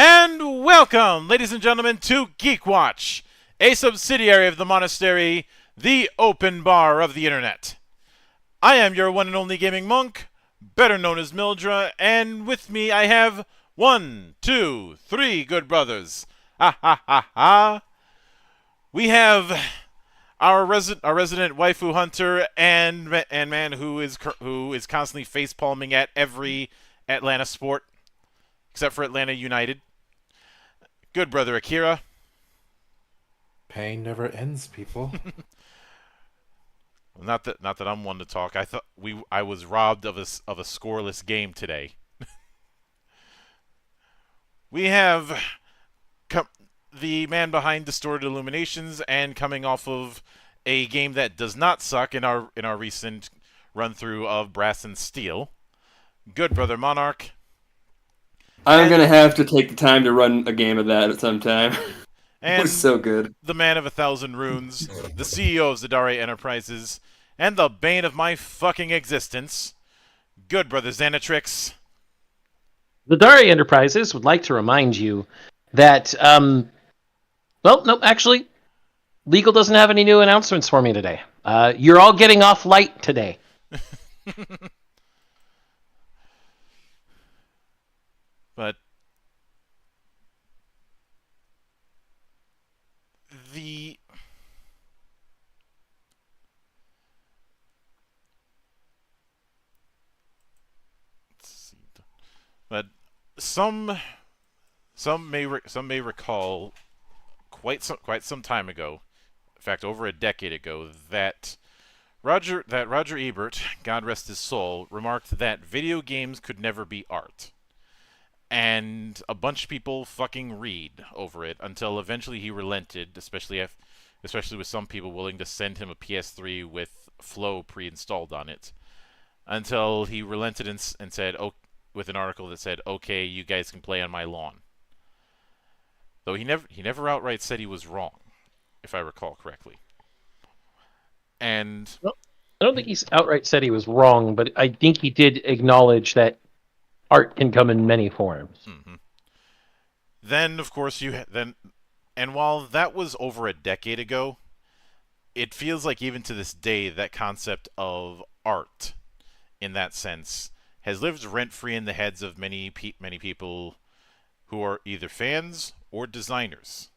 And welcome, ladies and gentlemen, to GeekWatch, a subsidiary of the monastery, the open bar of the internet. I am your one and only gaming monk, better known as Mildra, and with me I have 1, 2, 3 good brothers. Ha ha ha ha. We have our resident waifu hunter and man who is constantly face palming at every Atlanta sport, except for Atlanta United. Good brother Akira. Pain never ends, people. Not that I'm one to talk. I was robbed of a scoreless game today. We have the man behind Distorted Illuminations, and coming off of a game that does not suck in our recent run through of Brass and Steel. Good brother Monarch. I'm going to have to take the time to run a game of that at some time. And it was so good. The man of 1,000 runes, the CEO of Zadari Enterprises, and the bane of my fucking existence, good brother Xanatrix. Zadari Enterprises would like to remind you that, actually, Legal doesn't have any new announcements for me today. You're all getting off light today. But some may recall quite some time ago, in fact over a decade ago, that Roger Ebert, God rest his soul, remarked that video games could never be art. And a bunch of people fucking read over it until eventually he relented, especially with some people willing to send him a PS3 with Flow pre-installed on it, until he relented and said, "Oh," with an article that said, "Okay, you guys can play on my lawn." Though he never outright said he was wrong, if I recall correctly. And I don't think he's outright said he was wrong, but I think he did acknowledge that art can come in many forms. Mm-hmm. Then, of course, and while that was over a decade ago, it feels like even to this day that concept of art, in that sense, has lived rent-free in the heads of many people who are either fans or designers.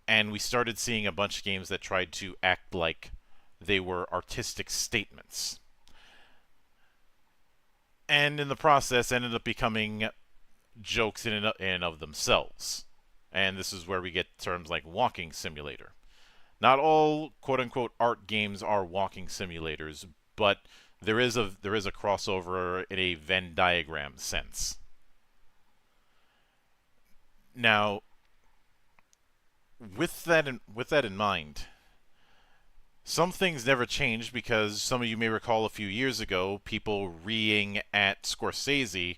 And we started seeing a bunch of games that tried to act like they were artistic statements. And in the process ended up becoming jokes in and of themselves. And this is where we get terms like walking simulator. Not all quote unquote art games are walking simulators, but there is a crossover in a Venn diagram sense. Now, with that in mind, some things never changed because some of you may recall a few years ago people reeing at Scorsese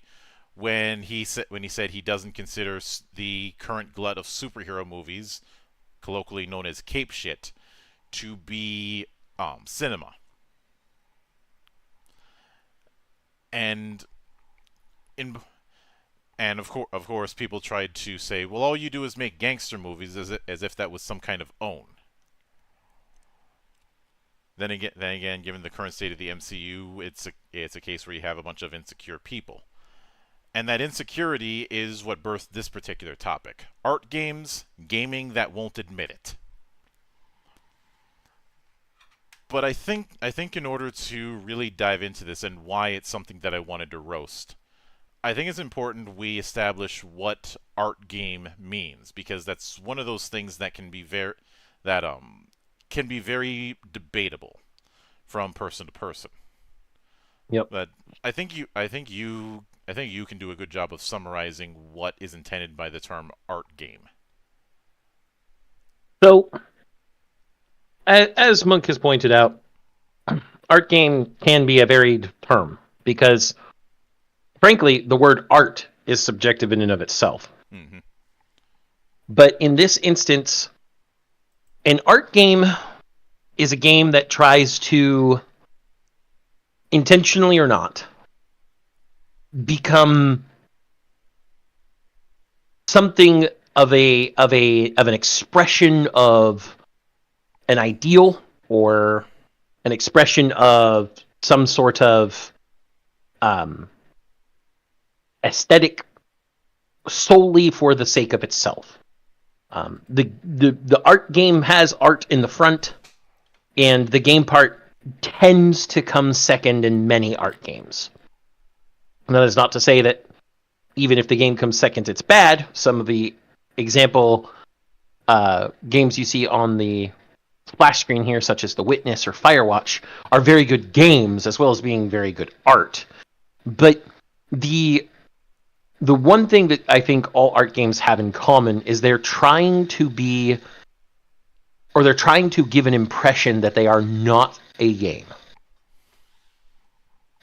when he said he doesn't consider the current glut of superhero movies, colloquially known as cape shit, to be cinema. And in and of course, people tried to say, well, all you do is make gangster movies, as if that was some kind of own. Then again, given the current state of the MCU, it's a case where you have a bunch of insecure people. And that insecurity is what birthed this particular topic. Art games, gaming that won't admit it. But I think in order to really dive into this and why it's something that I wanted to roast, I think it's important we establish what art game means, because that's one of those things that can be very debatable from person to person. Yep. But I think you can do a good job of summarizing what is intended by the term art game. So, as Monk has pointed out, art game can be a varied term because, frankly, the word art is subjective in and of itself. Mm-hmm. But in this instance, an art game is a game that tries to, intentionally or not, become something of an expression of an ideal or an expression of some sort of aesthetic solely for the sake of itself. The art game has art in the front, and the game part tends to come second in many art games. And that is not to say that even if the game comes second, it's bad. Some of the example games you see on the splash screen here, such as The Witness or Firewatch, are very good games as well as being very good art. But the one thing that I think all art games have in common is they're trying to give an impression that they are not a game.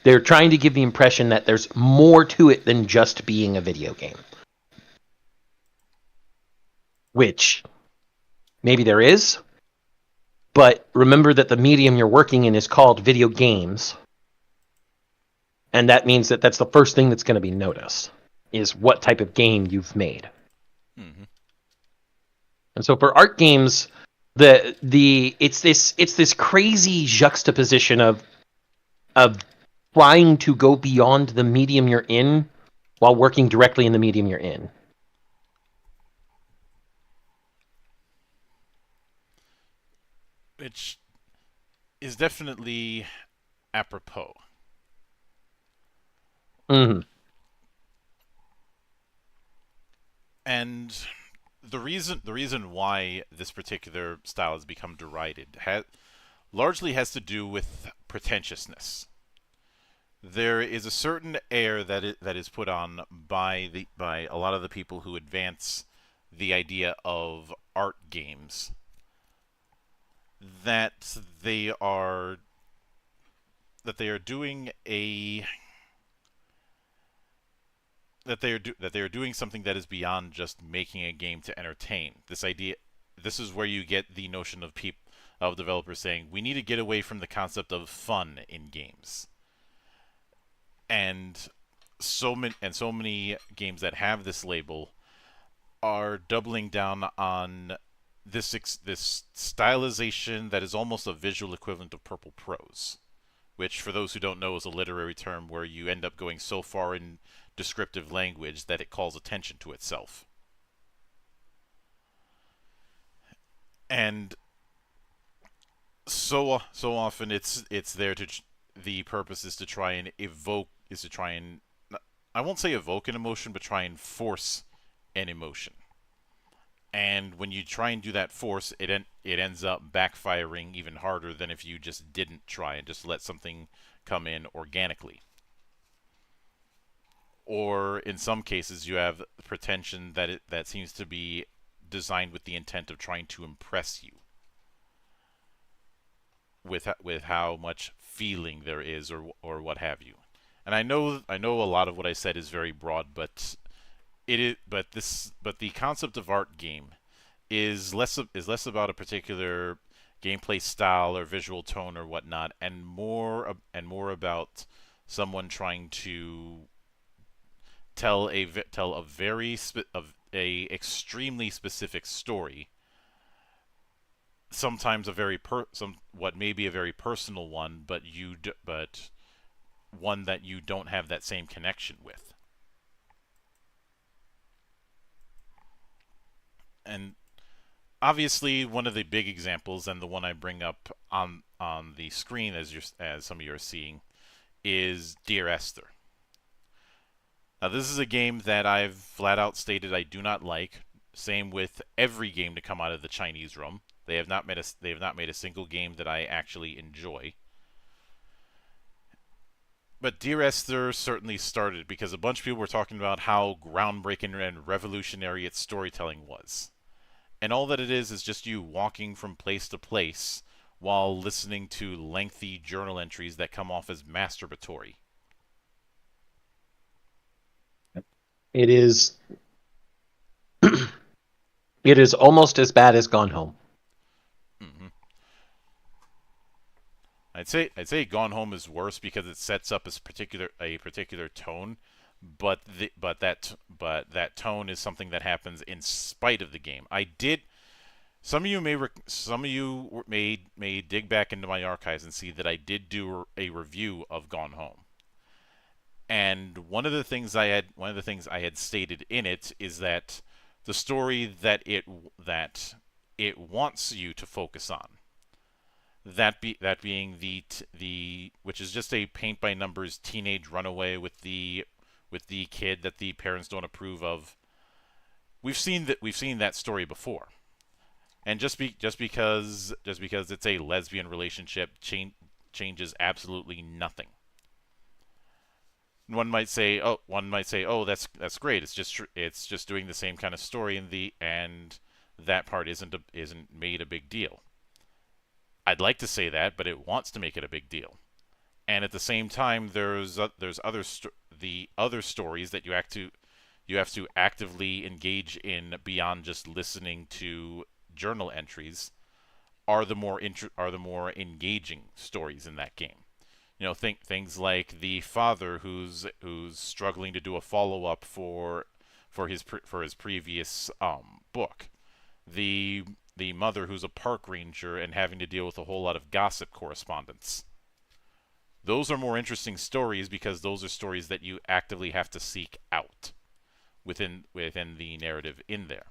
They're trying to give the impression that there's more to it than just being a video game. Which, maybe there is, but remember that the medium you're working in is called video games. And that means that that's the first thing that's going to be noticed, is what type of game you've made. Mm-hmm. And so for art games, it's this crazy juxtaposition of trying to go beyond the medium you're in while working directly in the medium you're in. Which is definitely apropos. Mm-hmm. And the reason why this particular style has become derided largely has to do with pretentiousness. There is a certain air that is put on by a lot of the people who advance the idea of art games, that they are doing something that is beyond just making a game to entertain. This is where you get the notion of developers saying we need to get away from the concept of fun in games. And so many games that have this label are doubling down on this stylization that is almost a visual equivalent of purple prose, which, for those who don't know, is a literary term where you end up going so far in descriptive language that it calls attention to itself. And so often the purpose is to try and I won't say evoke an emotion, but try and force an emotion. And when you try and do that force, it ends up backfiring even harder than if you just didn't try and just let something come in organically. Or in some cases, you have pretension that seems to be designed with the intent of trying to impress you with how much feeling there is, or what have you. And I know a lot of what I said is very broad, but the concept of art game is less about a particular gameplay style or visual tone or whatnot, and more about someone trying to tell a of a extremely specific story. Sometimes a very what may be a very personal one, but one that you don't have that same connection with. And obviously, one of the big examples, and the one I bring up on the screen as some of you are seeing, is Dear Esther. Now, this is a game that I've flat out stated I do not like. Same with every game to come out of the Chinese room. They have not made a single game that I actually enjoy. But Dear Esther certainly started because a bunch of people were talking about how groundbreaking and revolutionary its storytelling was. And all that it is just you walking from place to place while listening to lengthy journal entries that come off as masturbatory. It is it is almost as bad as Gone Home. Mm-hmm. I'd say Gone Home is worse because it sets up a particular tone, but that tone is something that happens in spite of the game. I did. Some of you may dig back into my archives and see that I did do a review of Gone Home. And one of the things I had stated in it is that the story that it wants you to focus on, that being the which is just a paint by numbers teenage runaway with the kid that the parents don't approve of. We've seen that story before. And just because it's a lesbian relationship changes absolutely nothing. One might say, oh, that's great. It's just doing the same kind of story, and that part isn't made a big deal. I'd like to say that, but it wants to make it a big deal. And at the same time, there's the other stories that you have to actively engage in beyond just listening to journal entries, are the more engaging stories in that game. Think things like the father who's struggling to do a follow up for his previous book, the the mother who's a park ranger and having to deal with a whole lot of gossip correspondence. Those are more interesting stories because those are stories that you actively have to seek out within the narrative in there.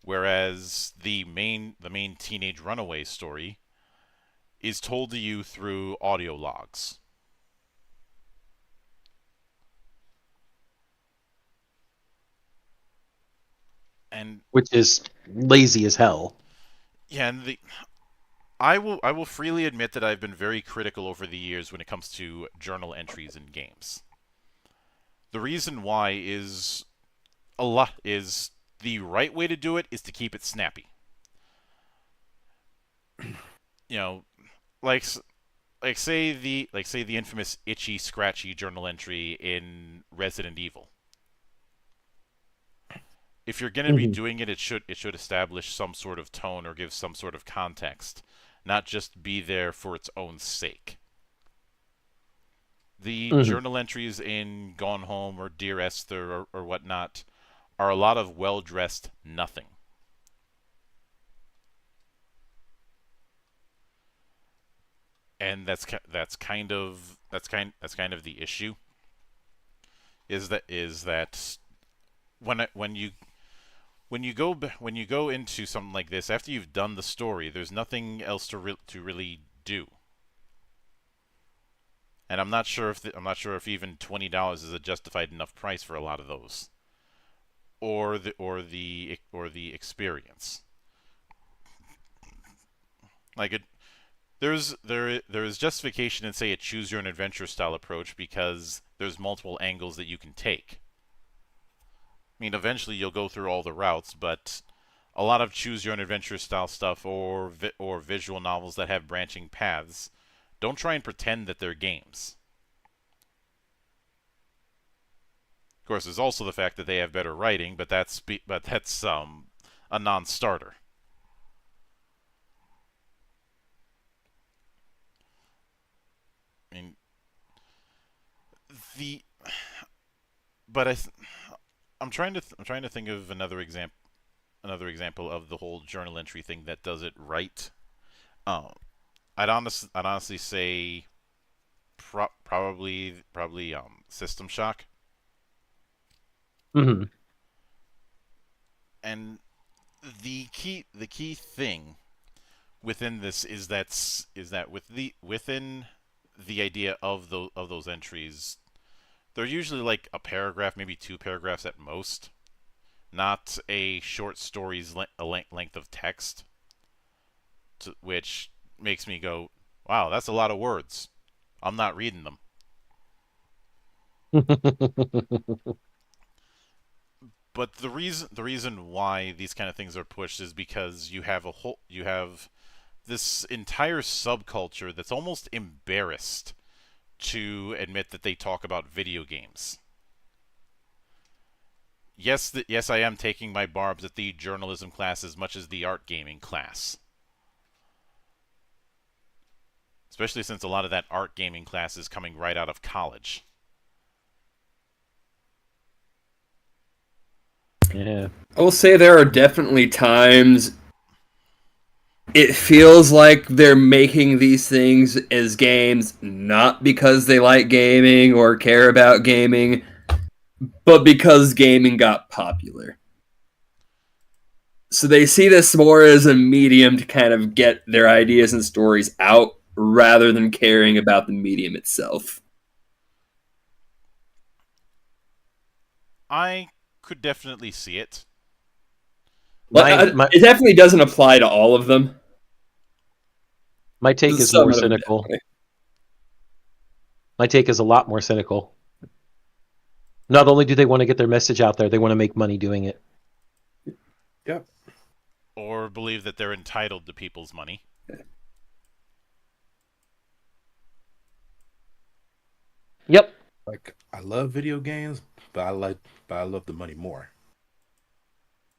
Whereas the main teenage runaway story is told to you through audio logs. And which is lazy as hell. yeah, and I will freely admit that I've been very critical over the years when it comes to journal entries in games. The reason why is the right way to do it is to keep it snappy. You know, like say the infamous itchy scratchy journal entry in Resident Evil. If you're going to be doing it, it should establish some sort of tone or give some sort of context, not just be there for its own sake. The journal entries in Gone Home or Dear Esther or whatnot are a lot of well-dressed nothing. And that's kind of the issue. Is that when you go into something like this after you've done the story, there's nothing else to really do. and I'm not sure if even $20 is a justified enough price for a lot of those, or the experience. Like it, there is justification in, say, a choose your own adventure style approach because there's multiple angles that you can take. I mean, eventually you'll go through all the routes, but a lot of choose your own adventure style stuff or visual novels that have branching paths, don't try and pretend that they're games. Of course, there's also the fact that they have better writing, but that's a non-starter. I mean, the but I'm trying to think of another example of the whole journal entry thing that does it right. Um, I'd honestly say probably System Shock. Hmm. And the key thing within this is that within the idea of those entries, they're usually like a paragraph, maybe two paragraphs at most, not a short story's length of text, which makes me go, wow, that's a lot of words. I'm not reading them. But the reason why these kind of things are pushed is because you have this entire subculture that's almost embarrassed to admit that they talk about video games. Yes, I am taking my barbs at the journalism class as much as the art gaming class. Especially since a lot of that art gaming class is coming right out of college. Yeah. I will say there are definitely times it feels like they're making these things as games not because they like gaming or care about gaming, but because gaming got popular. So they see this more as a medium to kind of get their ideas and stories out rather than caring about the medium itself. I could definitely see it. My It definitely doesn't apply to all of them. my take is Some more of them cynical. definitely. My take is a lot more cynical. Not only do they want to get their message out there, they want to make money doing it. Yep. Or believe that they're entitled to people's money. Yep. Like I love video games, but I love the money more.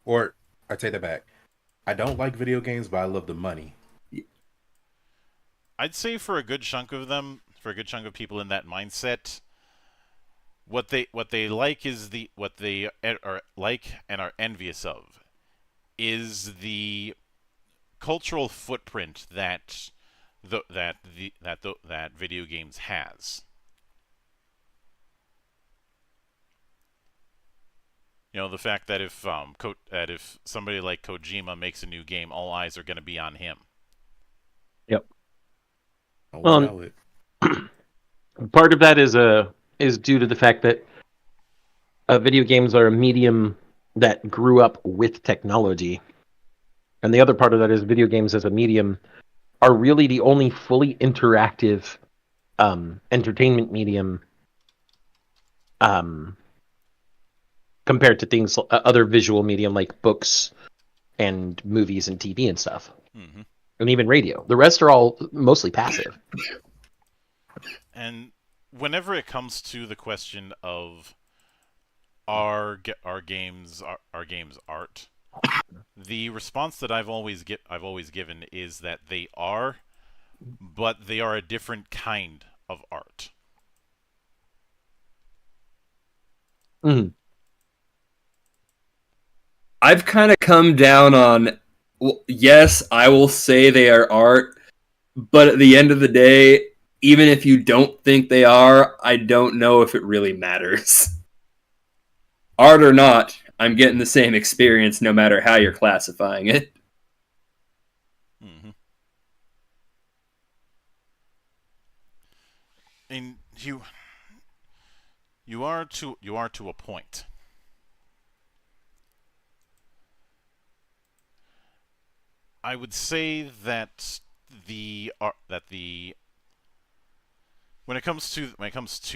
Or I take that back. I don't like video games, but I love the money. I'd say for a good chunk of them, for a good chunk of people in that mindset, what they like is what they are like and are envious of is the cultural footprint that video games has. You know, the fact that if somebody like Kojima makes a new game, all eyes are going to be on him. Yep. Oh, we Well, know it. part of that is due to the fact that video games are a medium that grew up with technology, and the other part of that is video games as a medium are really the only fully interactive entertainment medium um, compared to things other visual medium like books and movies and TV and stuff, Mm-hmm. and even radio. The rest are all mostly passive. And whenever it comes to the question of are games art, the response that I've always given is that they are, but they are a different kind of art. Mm. I've kind of come down on, well, yes, I will say they are art, but at the end of the day, even if you don't think they are, I don't know if it really matters. Art or not, I'm getting the same experience no matter how you're classifying it. Mm-hmm. mean, you are to a point. I would say that the when it comes to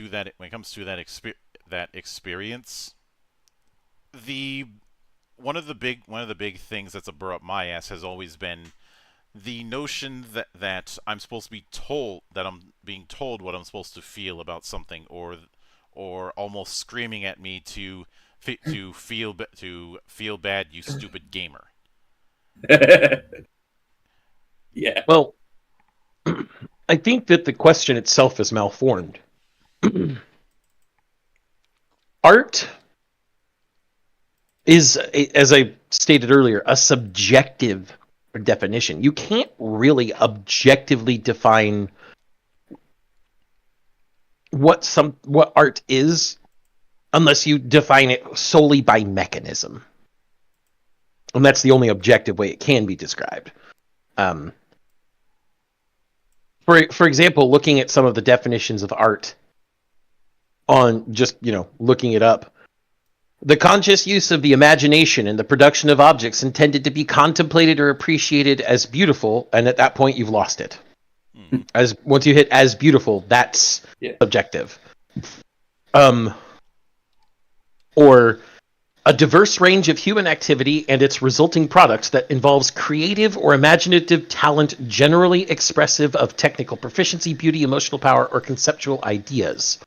that experience, the one of the big things that's a burr up my ass has always been the notion that I'm supposed to be told that I'm being told what I'm supposed to feel about something, or almost screaming at me to feel bad, you stupid gamer. Yeah. Well, I think that the question itself is malformed. Art is, as I stated earlier, a subjective definition. You can't really objectively define what art is unless you define it solely by mechanism. And that's the only objective way it can be described. For example, looking at some of the definitions of art on just, looking it up, the conscious use of the imagination and the production of objects intended to be contemplated or appreciated as beautiful, and at that point you've lost it. As once you hit as beautiful, that's subjective. Or a diverse range of human activity and its resulting products that involves creative or imaginative talent generally expressive of technical proficiency, beauty, emotional power, or conceptual ideas.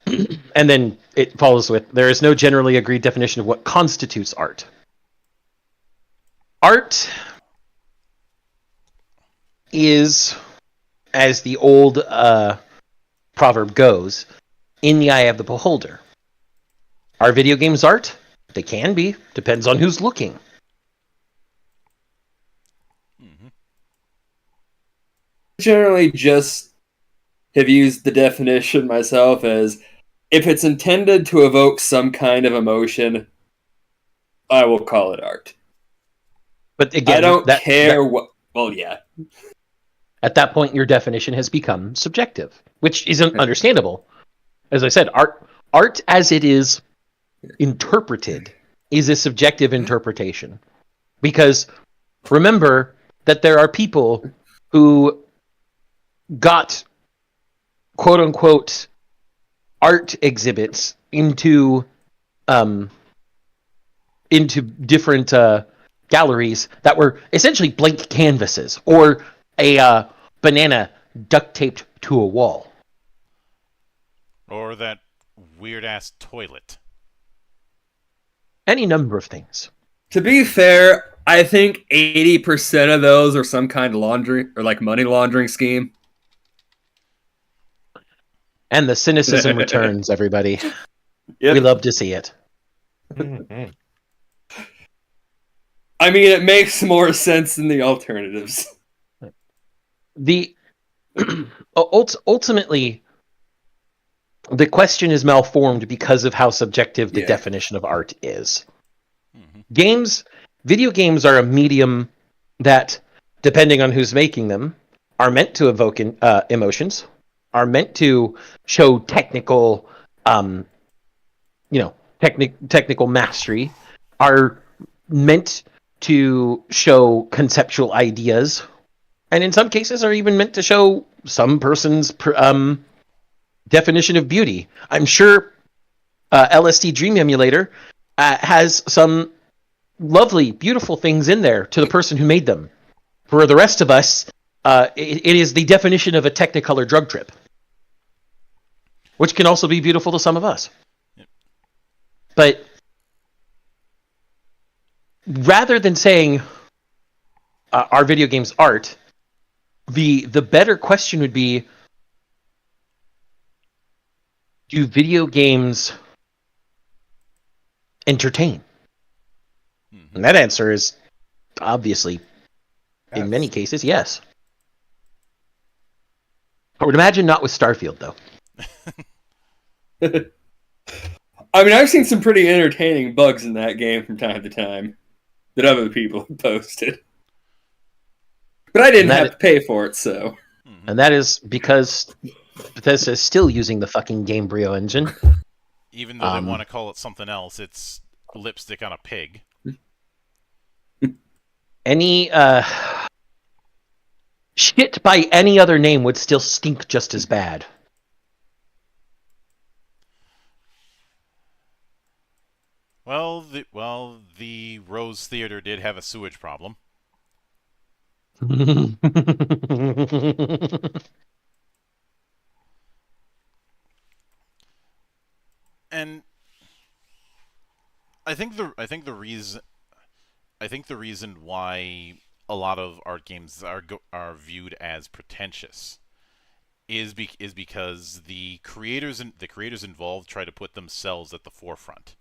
And then it follows with, there is no generally agreed definition of what constitutes art. Art is, as the old proverb goes, in the eye of the beholder. Are video games art? They can be. Depends on who's looking. Generally just have used the definition myself as, if it's intended to evoke some kind of emotion, I will call it art. But again, I don't care what... Well, yeah. At that point, your definition has become subjective, which isn't understandable. As I said, art as it is interpreted is a subjective interpretation. Because remember that there are people who got quote-unquote art exhibits into different galleries that were essentially blank canvases, or a banana duct taped to a wall. Or that weird-ass toilet. Any number of things. To be fair, I think 80% of those are some kind of laundering, or like money laundering scheme. And the cynicism returns, everybody. Yep. We love to see it. Mhm. I mean, it makes more sense than the alternatives. The ultimately, the question is malformed because of how subjective the definition of art is. Video games are a medium that, depending on who's making them, are meant to evoke emotions, are meant to show technical, technical mastery, are meant to show conceptual ideas, and in some cases are even meant to show some person's definition of beauty. I'm sure LSD Dream Emulator has some lovely, beautiful things in there to the person who made them. For the rest of us, it is the definition of a Technicolor drug trip, which can also be beautiful to some of us. Yep. But rather than saying, are video games art, the better question would be, do video games entertain? And that answer is obviously, in many cases, yes. I would imagine not with Starfield, though. I mean, I've seen some pretty entertaining bugs in that game from time to time that other people have posted. But I didn't have to pay for it, so... And that is because Bethesda is still using the fucking Gamebryo engine. Even though they want to call it something else, it's lipstick on a pig. Any shit by any other name would still stink just as bad. Well, the Rose Theater did have a sewage problem. And I think the reason why a lot of art games are viewed as pretentious is because the creators involved try to put themselves at the forefront.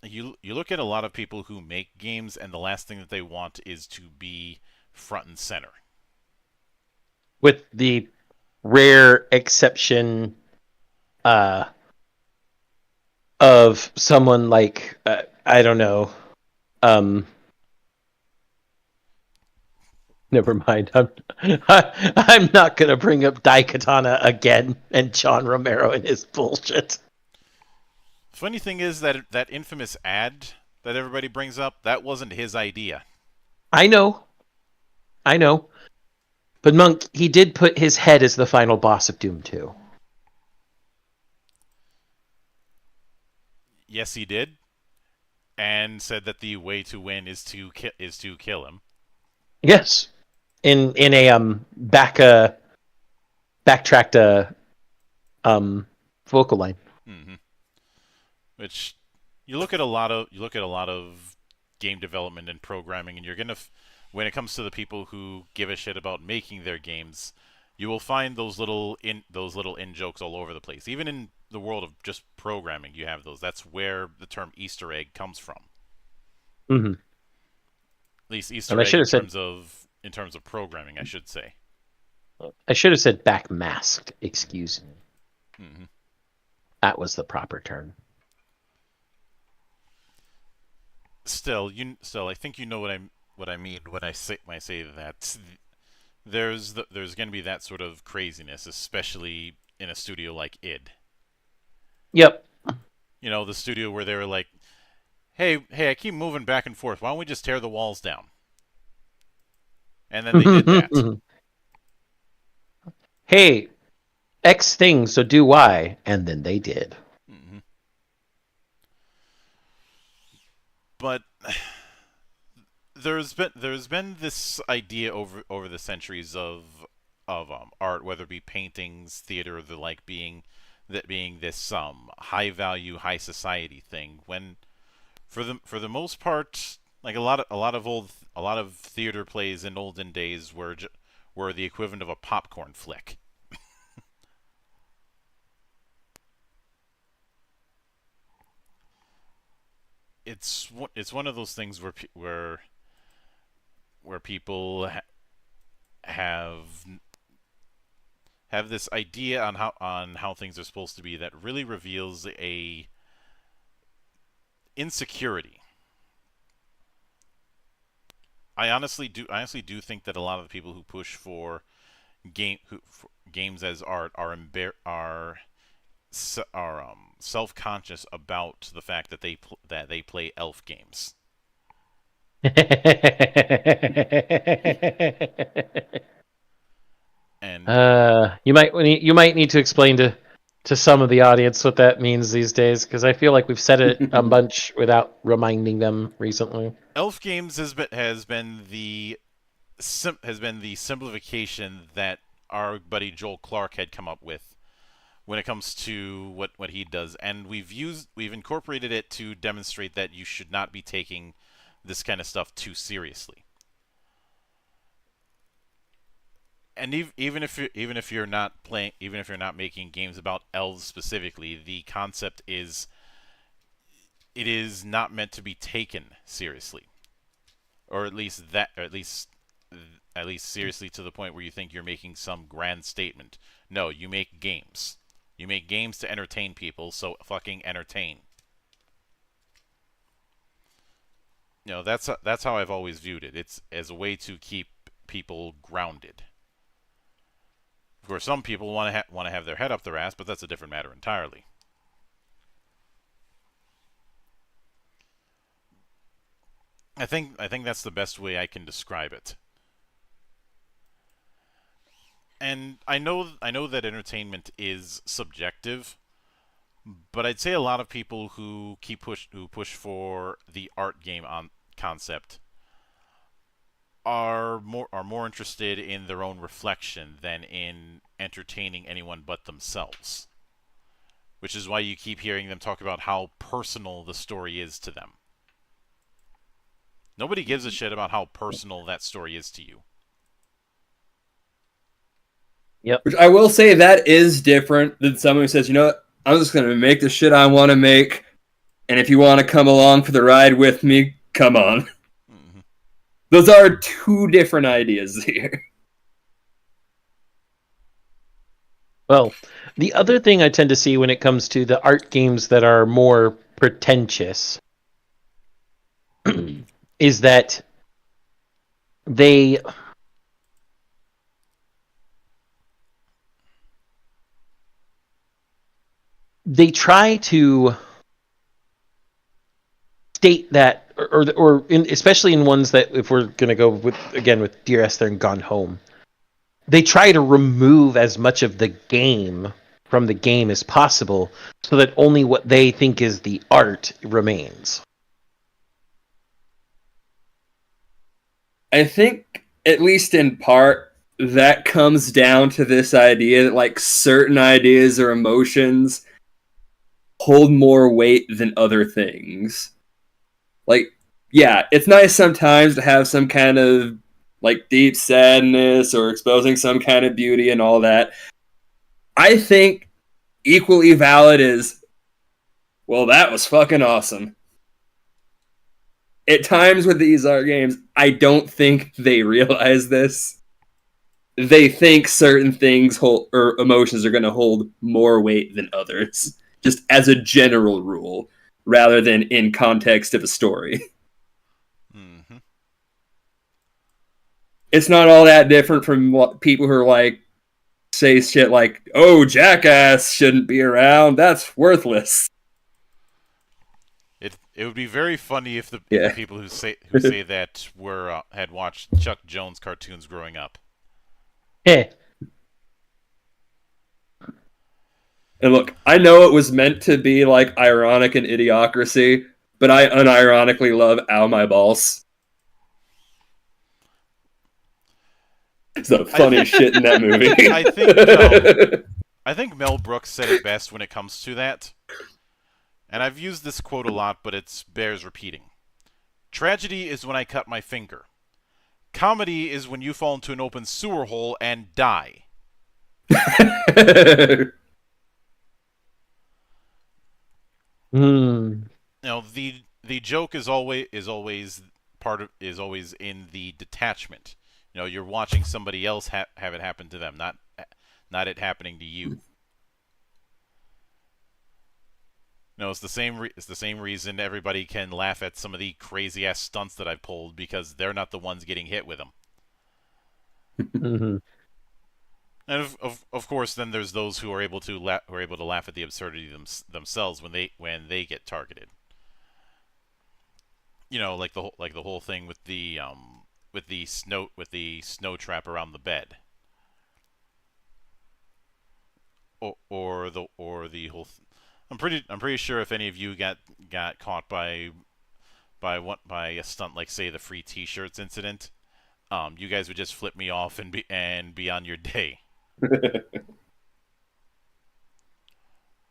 You look at a lot of people who make games, and the last thing that they want is to be front and center. With the rare exception of someone like I don't know, never mind. I'm not gonna bring up Daikatana again and John Romero and his bullshit. Funny thing is that infamous ad that everybody brings up, that wasn't his idea. I know. But Monk, he did put his head as the final boss of Doom 2. Yes, he did, and said that the way to win is to kill him. Yes, in a backtracked vocal line. Mm-hmm. Which you look at a lot of game development and programming, and you're gonna when it comes to the people who give a shit about making their games, you will find those little in jokes all over the place. Even in the world of just programming, you have those. That's where the term Easter egg comes from. Mm-hmm. At least Easter egg in terms of programming, I should say. I should have said backmasked. Excuse me. Mm-hmm. That was the proper term. Still, I think you know what I mean when I say that there's going to be that sort of craziness, especially in a studio like id. Yep. You know, the studio where they were like, hey, I keep moving back and forth. Why don't we just tear the walls down? And then they did that. Hey, X thing, so do Y, and then they did. Mm-hmm. But there's been this idea over the centuries of art, whether it be paintings, theater, or the like, being this high value, high society thing. When for the most part, like a lot of theater plays in olden days were the equivalent of a popcorn flick. It's one of those things where people have this idea on how things are supposed to be that really reveals a insecurity. I honestly do think that a lot of the people who push for games as art are self-conscious about the fact that they play elf games. And you might need to explain to some of the audience what that means these days, because I feel like we've said it a bunch without reminding them recently. Elf games has been the simplification that our buddy Joel Clark had come up with when it comes to what he does, and we've incorporated it to demonstrate that you should not be taking this kind of stuff too seriously. And even if you're not making games about elves specifically, the concept is it is not meant to be taken seriously, or at least seriously to the point where you think you're making some grand statement. No, you make games. You make games to entertain people, so fucking entertain. You know, that's how I've always viewed it. It's as a way to keep people grounded. Of course, some people want to have their head up their ass, but that's a different matter entirely. I think that's the best way I can describe it. And I know that entertainment is subjective, but I'd say a lot of people who push for the art game on concept are more interested in their own reflection than in entertaining anyone but themselves. Which is why you keep hearing them talk about how personal the story is to them. Nobody gives a shit about how personal that story is to you. Yep. Which I will say that is different than someone who says, you know what, I'm just going to make the shit I want to make, and if you want to come along for the ride with me, come on. Mm-hmm. Those are two different ideas here. Well, the other thing I tend to see when it comes to the art games that are more pretentious is that they try to state that, or especially in ones that, if we're going to go with Dear Esther and Gone Home, they try to remove as much of the game from the game as possible so that only what they think is the art remains. I think, at least in part, that comes down to this idea that, like, certain ideas or emotions hold more weight than other things. Like, yeah, it's nice sometimes to have some kind of, like, deep sadness or exposing some kind of beauty and all that. I think equally valid is, well, that was fucking awesome. At times with these art games, I don't think they realize this. They think certain things or emotions are going to hold more weight than others, just as a general rule, rather than in context of a story. Mm-hmm. It's not all that different from what people who are like, say shit like, "Oh, Jackass shouldn't be around. That's worthless." It would be very funny if the Yeah. people who say that had watched Chuck Jones cartoons growing up. Eh. And look, I know it was meant to be like ironic and idiocracy, but I unironically love Ow My Balls. It's the funniest shit in that movie. I think Mel Brooks said it best when it comes to that. And I've used this quote a lot, but it bears repeating. Tragedy is when I cut my finger. Comedy is when you fall into an open sewer hole and die. Hmm. Now the joke is always in the detachment. You know, you're watching somebody else have it happen to them, not it happening to you. No, it's the same reason everybody can laugh at some of the crazy ass stunts that I've pulled, because they're not the ones getting hit with them. Mm-hmm. And of course, then there's those who are able to laugh at the absurdity themselves when they get targeted. You know, like the whole thing with the snow trap around the bed, or the whole. I'm pretty sure if any of you got caught by a stunt like, say, the free T-shirts incident, you guys would just flip me off and be on your day.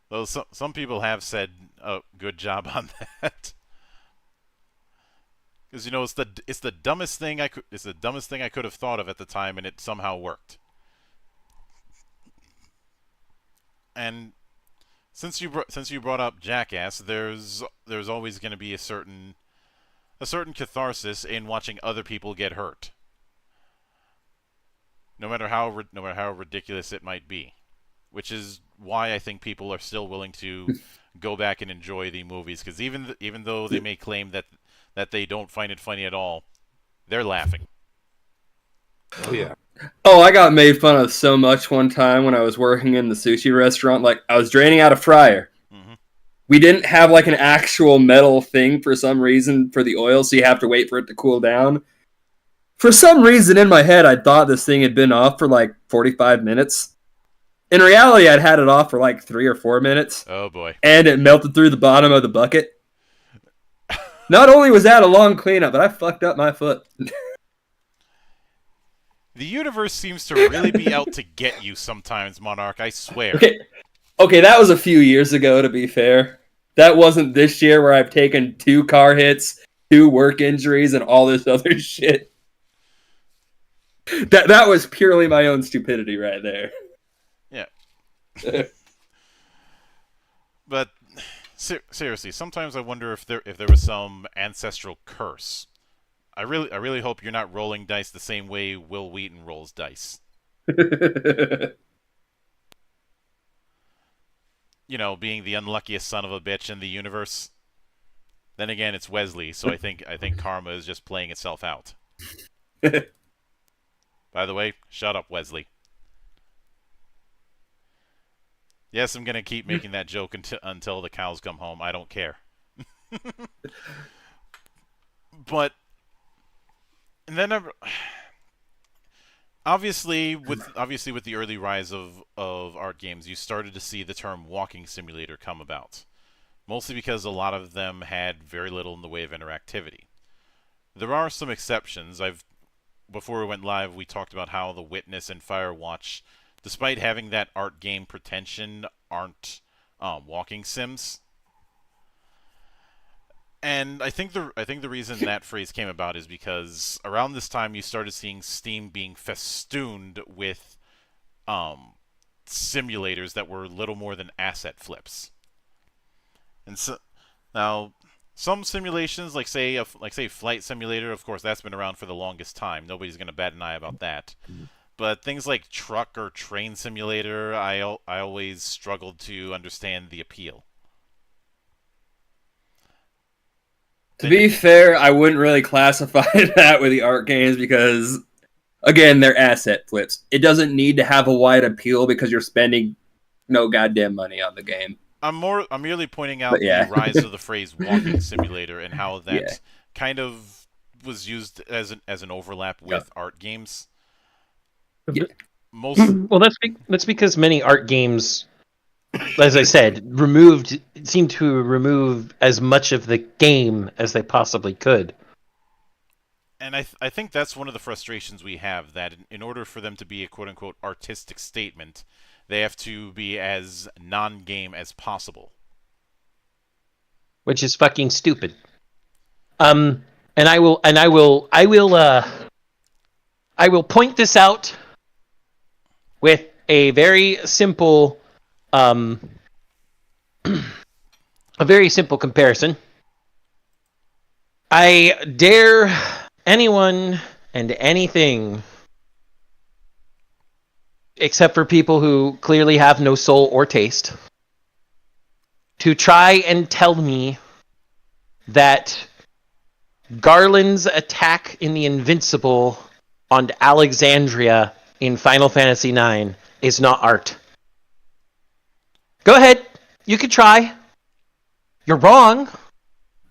Though some people have said, "Oh, good job on that," because you know it's the dumbest thing I could have thought of at the time, and it somehow worked. And since you brought up Jackass, there's always going to be a certain catharsis in watching other people get hurt, no matter how ridiculous it might be, which is why I think people are still willing to go back and enjoy the movies, because even though they may claim that they don't find it funny at all, they're laughing. Oh yeah. Oh, I got made fun of so much one time when I was working in the sushi restaurant. Like, I was draining out a fryer. Mm-hmm. We didn't have, like, an actual metal thing for some reason for the oil, so you have to wait for it to cool down. For some reason in my head, I thought this thing had been off for, like, 45 minutes. In reality, I'd had it off for, like, 3 or 4 minutes. Oh boy. And it melted through the bottom of the bucket. Not only was that a long cleanup, but I fucked up my foot. The universe seems to really be out to get you sometimes, Monarch, I swear. Okay, that was a few years ago, to be fair. That wasn't this year where I've taken 2 car hits, 2 work injuries, and all this other shit. That was purely my own stupidity right there. Yeah. But seriously, sometimes I wonder if there was some ancestral curse. I really hope you're not rolling dice the same way Will Wheaton rolls dice. You know, being the unluckiest son of a bitch in the universe. Then again, it's Wesley, so I think karma is just playing itself out. By the way, shut up, Wesley. Yes, I'm gonna keep making that joke until the cows come home. I don't care. But, and then obviously with the early rise of art games, you started to see the term walking simulator come about. Mostly because a lot of them had very little in the way of interactivity. There are some exceptions. Before we went live, we talked about how The Witness and Firewatch, despite having that art game pretension, aren't walking sims. And I think the reason that phrase came about is because around this time you started seeing Steam being festooned with simulators that were little more than asset flips. And so now some simulations, like say Flight Simulator, of course that's been around for the longest time. Nobody's going to bat an eye about that. But things like Truck or Train Simulator, I always struggled to understand the appeal. To be fair, I wouldn't really classify that with the art games because, again, they're asset flips. It doesn't need to have a wide appeal because you're spending no goddamn money on the game. I'm merely pointing out the rise of the phrase walking simulator and how that kind of was used as an overlap with art games. Yeah. Well, that's because many art games, as I said, seemed to remove as much of the game as they possibly could. And I think that's one of the frustrations we have, that in order for them to be a quote-unquote artistic statement, they have to be as non-game as possible. Which is fucking stupid. And I will point this out with a very simple a very simple comparison. I dare anyone and anything, except for people who clearly have no soul or taste, to try and tell me that Garland's attack in the Invincible on Alexandria in Final Fantasy IX is not art. Go ahead. You could try. You're wrong.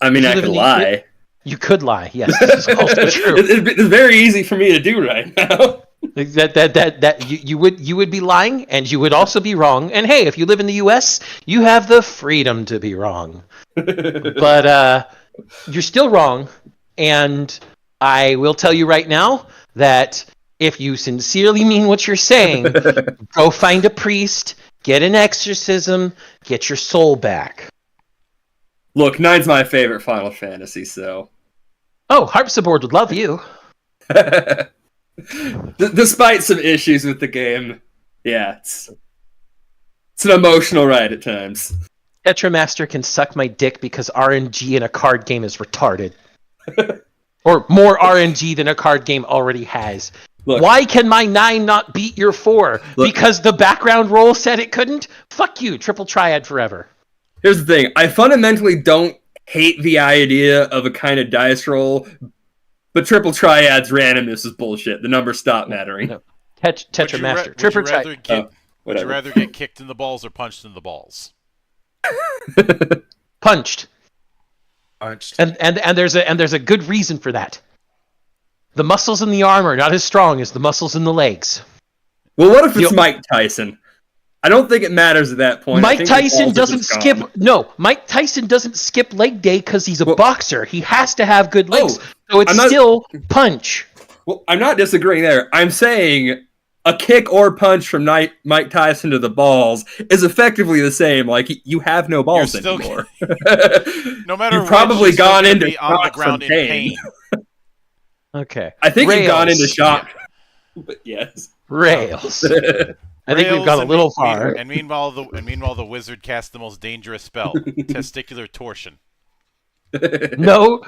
I mean, I could lie. You could lie. Yes, this is also true. It's very easy for me to do right now. That you would be lying, and you would also be wrong. And hey, if you live in the U.S., you have the freedom to be wrong. But you're still wrong, and I will tell you right now that if you sincerely mean what you're saying, go find a priest, get an exorcism, get your soul back. Look, 9's my favorite Final Fantasy, so... Oh, Harpsichord would love you. Despite some issues with the game, yeah, it's an emotional ride at times. Tetramaster can suck my dick because RNG in a card game is retarded. Or more RNG than a card game already has. Look, why can my 9 not beat your 4? Look, because the background roll said it couldn't? Fuck you, triple triad forever. Here's the thing, I fundamentally don't hate the idea of a kind of dice roll But triple triad's randomness is bullshit. The numbers stop mattering. No. Tetra Master. Would you Triple rather get would you Whatever. rather get kicked in the balls or punched in the balls? Punched. Punched. And there's a good reason for that. The muscles in the arm are not as strong as the muscles in the legs. Well, what if it's Mike Tyson? I don't think it matters at that point. Mike Tyson doesn't skip. No, Mike Tyson doesn't skip leg day because he's a boxer. He has to have good legs, so it's still punch. Well, I'm not disagreeing there. I'm saying a kick or punch from Mike Tyson to the balls is effectively the same. Like, you have no balls anymore. No matter you've probably gone into on the ground in pain. Okay. I think you've gone into shock. Yeah. But yes. Rails. I think we've gone a little far. And meanwhile, the wizard cast the most dangerous spell, testicular torsion. No,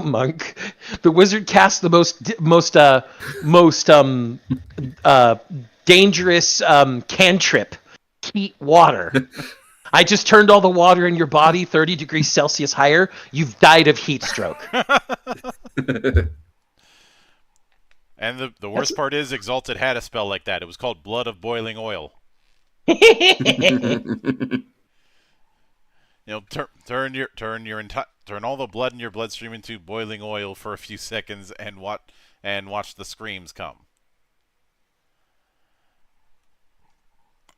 monk. The wizard cast the most dangerous cantrip. Heat water. I just turned all the water in your body 30 degrees Celsius higher. You've died of heat stroke. And the worst part is, Exalted had a spell like that. It was called Blood of Boiling Oil. Turn all the blood in your bloodstream into boiling oil for a few seconds and watch the screams come.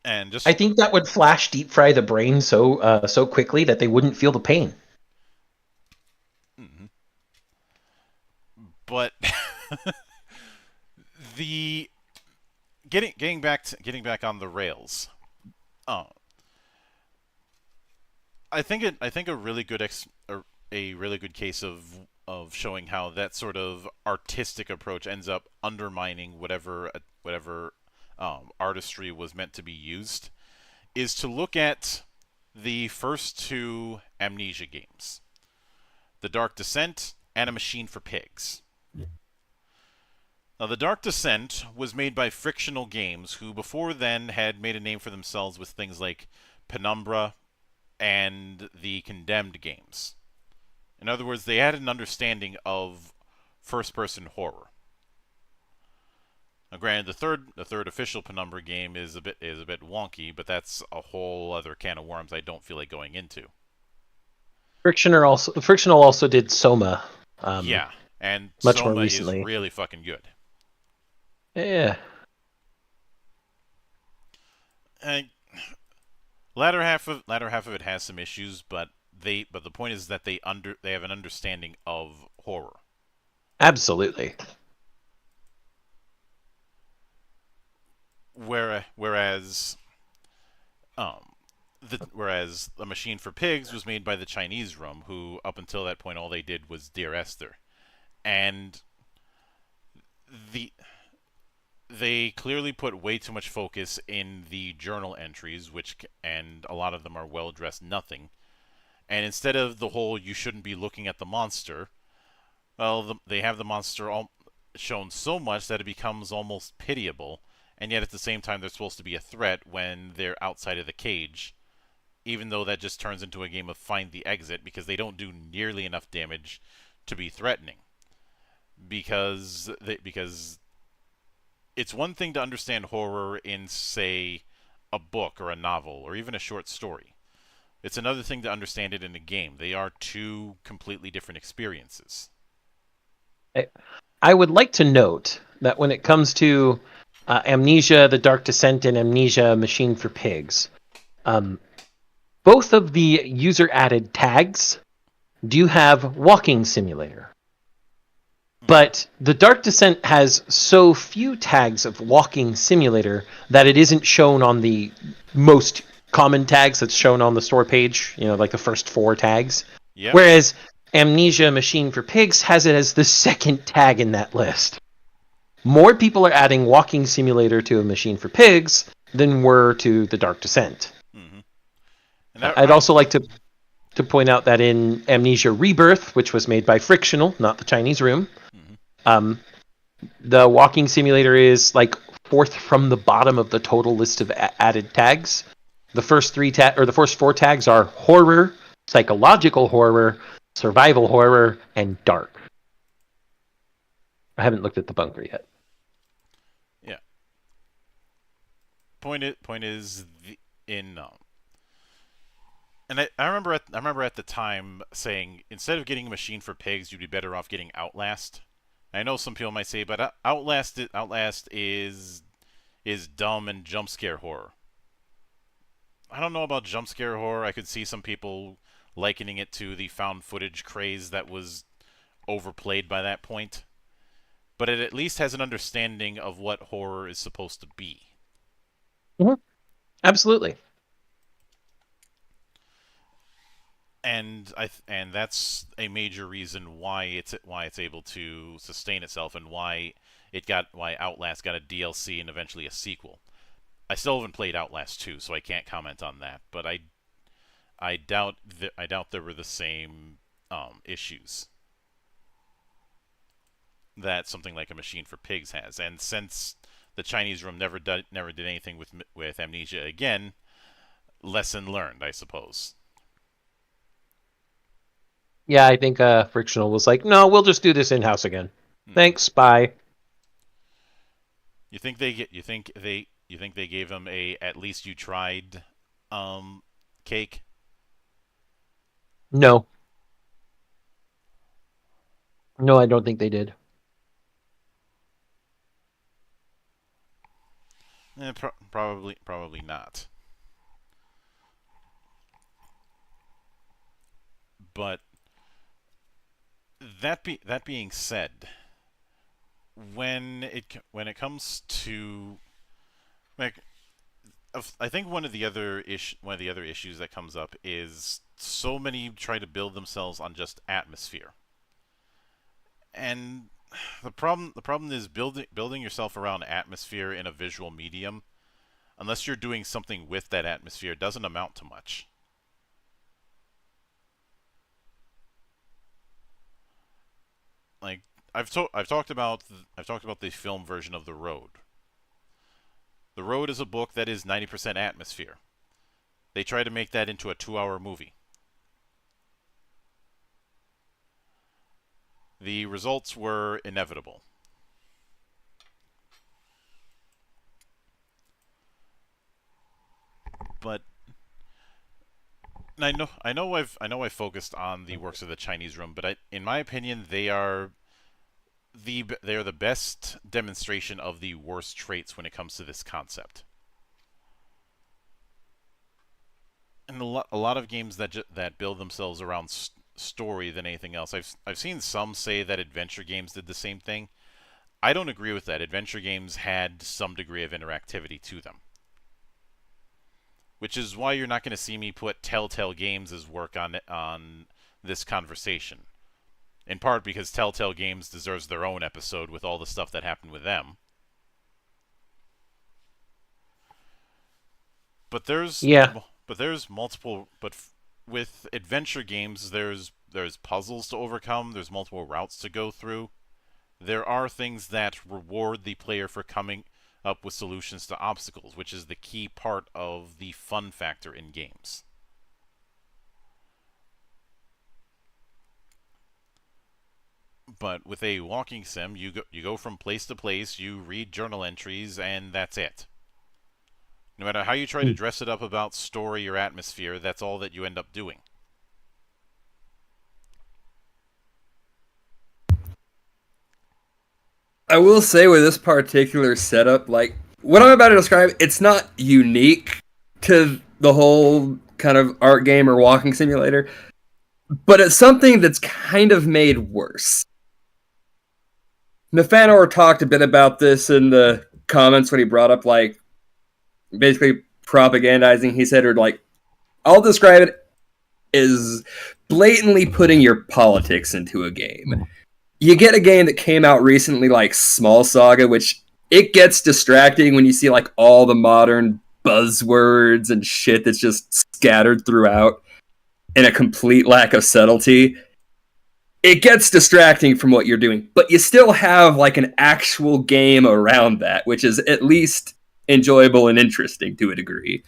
And I think that would flash deep fry the brain so quickly that they wouldn't feel the pain. Mm-hmm. But getting back on the rails. I think a really good case of showing how that sort of artistic approach ends up undermining whatever artistry was meant to be used is to look at the first two Amnesia games, The Dark Descent and A Machine for Pigs. Now, The Dark Descent was made by Frictional Games, who before then had made a name for themselves with things like Penumbra and the Condemned games. In other words, they had an understanding of first-person horror. Now, granted, the third official Penumbra game is a bit wonky, but that's a whole other can of worms I don't feel like going into. Frictional also did Soma. Yeah, and much Soma more recently. Is really fucking good. Yeah. And latter half of it has some issues, but the point is that they have an understanding of horror. Absolutely. Whereas A Machine for Pigs was made by the Chinese Room, who up until that point all they did was Dear Esther, and they clearly put way too much focus in the journal entries, and a lot of them are well-dressed nothing. And instead of the whole "you shouldn't be looking at the monster," well, they have the monster shown so much that it becomes almost pitiable. And yet at the same time, they're supposed to be a threat when they're outside of the cage, even though that just turns into a game of find the exit because they don't do nearly enough damage to be threatening. Because it's one thing to understand horror in, say, a book or a novel or even a short story. It's another thing to understand it in a game. They are two completely different experiences. I would like to note that when it comes to Amnesia, The Dark Descent, and Amnesia Machine for Pigs, both of the user-added tags do have walking simulator. But The Dark Descent has so few tags of walking simulator that it isn't shown on the most common tags that's shown on the store page, like the first 4 tags. Yep. Whereas Amnesia Machine for Pigs has it as the second tag in that list. More people are adding walking simulator to A Machine for Pigs than were to The Dark Descent. Mm-hmm. I'd also like to point out that in Amnesia Rebirth, which was made by Frictional, not the Chinese Room, the walking simulator is like 4th from the bottom of the total list of added tags. The first 4 tags are horror, psychological horror, survival horror, and dark. I haven't looked at the bunker yet. Yeah. Point is in and I remember at the time saying, instead of getting a Machine for Pigs, you'd be better off getting Outlast. I know some people might say, but Outlast is dumb and jump scare horror. I don't know about jump scare horror. I could see some people likening it to the found footage craze that was overplayed by that point. But it at least has an understanding of what horror is supposed to be. Mm-hmm. Absolutely. And that's a major reason why it's able to sustain itself, and why Outlast got a DLC and eventually a sequel. I still haven't played Outlast 2, so I can't comment on that. But I doubt there were the same issues that something like a Machine for Pigs has. And since the Chinese Room never did anything with Amnesia again, lesson learned, I suppose. Yeah, I think Frictional was like, no, we'll just do this in-house again. Thanks, bye. You think they gave him a "at least you tried" cake? No. No, I don't think they did. Probably not. But that being said, when it comes to, like, I think one of the other issues that comes up is so many try to build themselves on just atmosphere. And the problem is building yourself around atmosphere in a visual medium, unless you're doing something with that atmosphere, doesn't amount to much. Like, I've talked about the film version of The Road. The Road is a book that is 90% atmosphere. They try to make that into a 2-hour movie. The results were inevitable. But I know I've focused on the works of the Chinese Room, but in my opinion, they are the best demonstration of the worst traits when it comes to this concept. And a lot of games that build themselves around story than anything else. I've seen some say that adventure games did the same thing. I don't agree with that. Adventure games had some degree of interactivity to them, which is why you're not going to see me put Telltale Games' work on this conversation. In part because Telltale Games deserves their own episode with all the stuff that happened with them. But there's multiple. But with adventure games, there's puzzles to overcome. There's multiple routes to go through. There are things that reward the player for coming up with solutions to obstacles, which is the key part of the fun factor in games. But with a walking sim, you go from place to place, you read journal entries, and that's it. No matter how you try to dress it up about story or atmosphere, that's all that you end up doing. I will say with this particular setup, like, what I'm about to describe, it's not unique to the whole kind of art game or walking simulator, but it's something that's kind of made worse. Nafanor talked a bit about this in the comments when he brought up, like, basically propagandizing. He said, or like, I'll describe it as blatantly putting your politics into a game. You get a game that came out recently, like Small Saga, which it gets distracting when you see like all the modern buzzwords and shit that's just scattered throughout and a complete lack of subtlety. It gets distracting from what you're doing, but you still have like an actual game around that, which is at least enjoyable and interesting to a degree.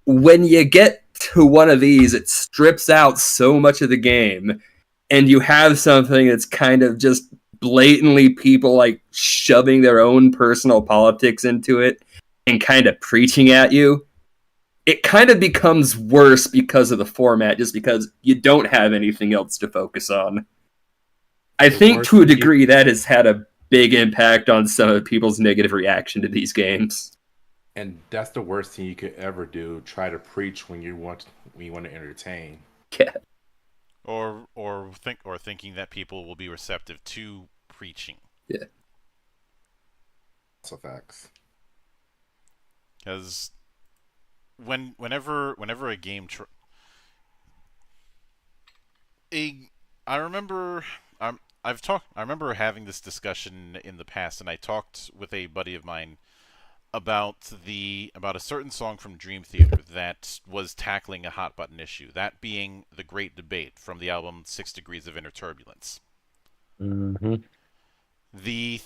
When you get to one of these, it strips out so much of the game, and you have something that's kind of just blatantly people like shoving their own personal politics into it and kind of preaching at you, it kind of becomes worse because of the format, just because you don't have anything else to focus on. I think to a degree that has had a big impact on some of people's negative reaction to these games. And that's the worst thing you could ever do. Try to preach when you want to entertain. Yeah. Or thinking that people will be receptive to preaching. Yeah. So facts. Because whenever a game I remember I remember having this discussion in the past, and I talked with a buddy of mine about a certain song from Dream Theater that was tackling a hot button issue, that being The Great Debate from the album 6 Degrees of Inner Turbulence. Mm-hmm. The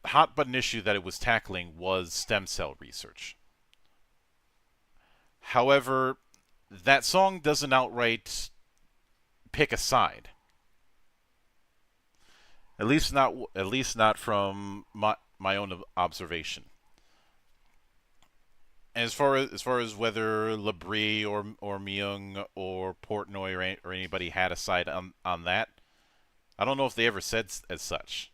hot button issue that it was tackling was stem cell research. However, that song doesn't outright pick a side. At least not from my own observation. And as far as whether Labrie or Myung or Portnoy or anybody had a side on that, I don't know if they ever said as such.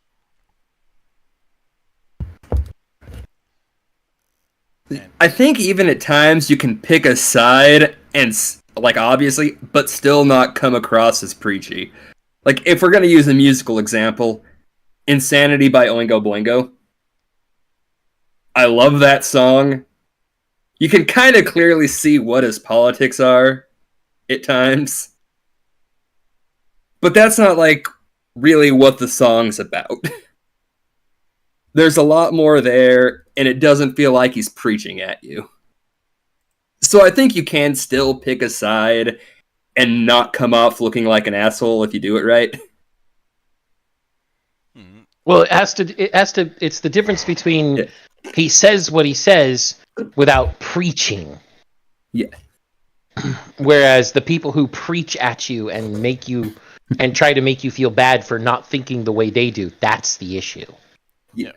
I think even at times you can pick a side and, like, obviously, but still not come across as preachy. Like, if we're going to use a musical example, Insanity by Oingo Boingo. I love that song. You can kind of clearly see what his politics are at times. But that's not, like, really what the song's about. There's a lot more there, and it doesn't feel like he's preaching at you. So I think you can still pick a side and not come off looking like an asshole if you do it right. Well, it's the difference between he says what he says without preaching. Yeah. Whereas the people who preach at you and try to make you feel bad for not thinking the way they do, that's the issue. Yeah.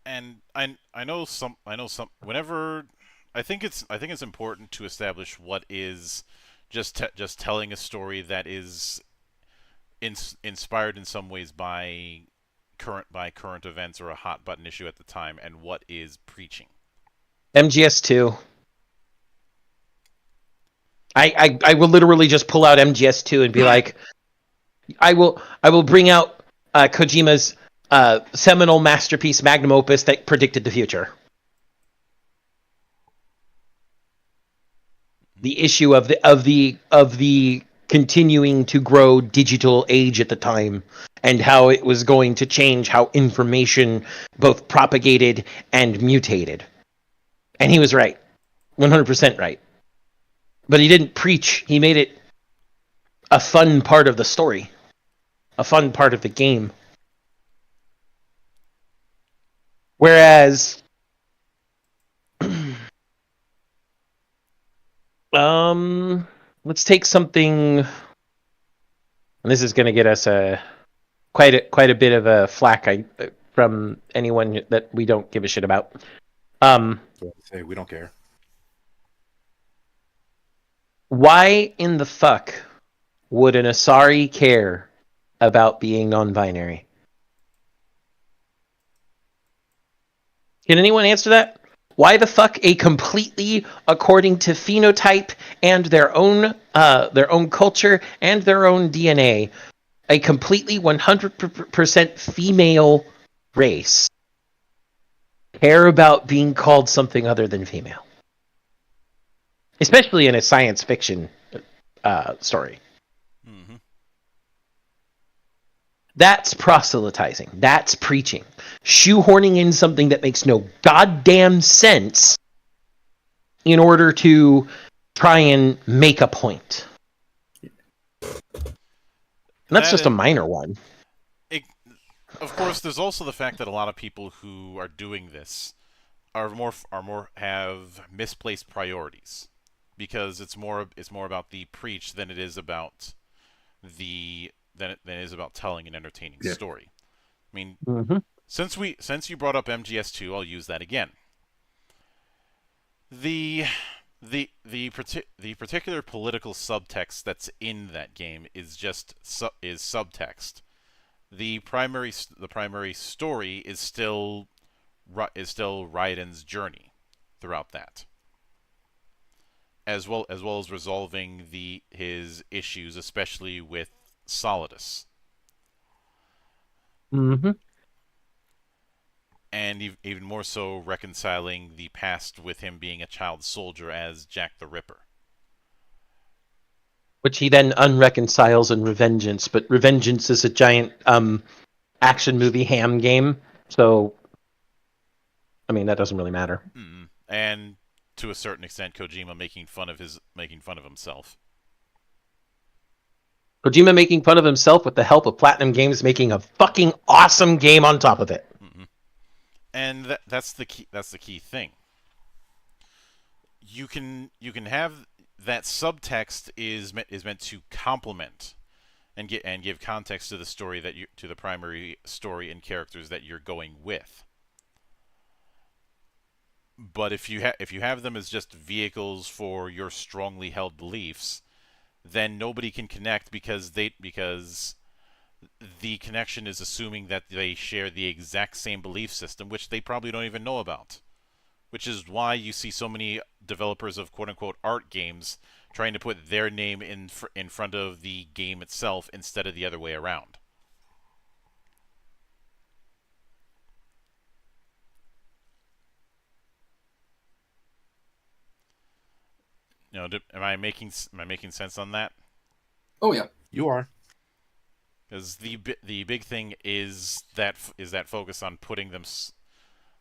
And I know some whenever I think it's important to establish what is just telling a story that is inspired in some ways by current events or a hot button issue at the time, and what is preaching. MGS2. I will literally just pull out MGS2 and be like, I will bring out Kojima's seminal masterpiece, magnum opus that predicted the future. The issue of the continuing to grow digital age at the time, and how it was going to change how information both propagated and mutated. And he was right. 100% right. But he didn't preach. He made it a fun part of the story. A fun part of the game. Whereas let's take something, and this is going to get us quite a bit of a flack from anyone that we don't give a shit about. Say we don't care. Why in the fuck would an Asari care about being non-binary? Can anyone answer that? Why the fuck a completely according to phenotype and their own culture and their own DNA, a completely 100% female race care about being called something other than female? Especially in a science fiction story. Mm-hmm. That's proselytizing. That's preaching. Shoehorning in something that makes no goddamn sense in order to try and make a point. And that's just a minor one. Of course, there's also the fact that a lot of people who are doing this are more have misplaced priorities. because it's more about the preach than it is about than it is about telling an entertaining Yeah. story. I mean, Mm-hmm. since you brought up MGS2, I'll use that again. The the particular political subtext that's in that game is just is subtext. The primary story is still Raiden's journey throughout that, as well as resolving his issues, especially with Solidus, Mm-hmm. and even more so reconciling the past with him being a child soldier as Jack the Ripper. Which he then unreconciles in Revengeance, but Revengeance is a giant action movie ham game, so I mean that doesn't really matter. And to a certain extent, Kojima making fun of himself. Kojima making fun of himself with the help of Platinum Games making a fucking awesome game on top of it. And that's the key. That's the key thing. You can have that subtext is meant to complement and give context to the story to the primary story and characters that you're going with. But if you have them as just vehicles for your strongly held beliefs, then nobody can connect because the connection is assuming that they share the exact same belief system, which they probably don't even know about. Which is why you see so many developers of quote-unquote art games trying to put their name in front of the game itself instead of the other way around. You know, am I making sense on that? Oh yeah. You are. Because the big thing is that focus on putting them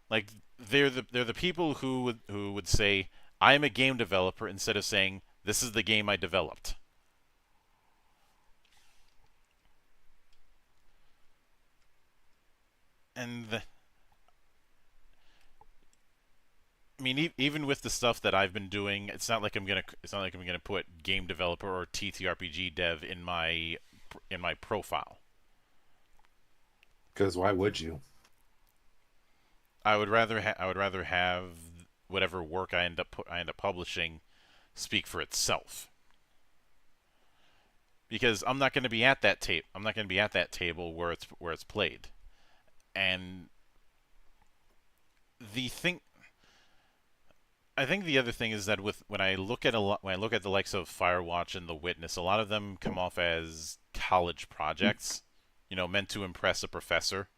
like they're the people who would say I am a game developer instead of saying this is the game I developed. And I mean, even with the stuff that I've been doing, it's not like I'm gonna put game developer or TTRPG dev in my profile. Because why would you? I would rather have whatever work I end up publishing speak for itself. Because I'm not going to be at that table where it's played. And I think the other thing is that when I look at the likes of Firewatch and The Witness, a lot of them come off as college projects, meant to impress a professor,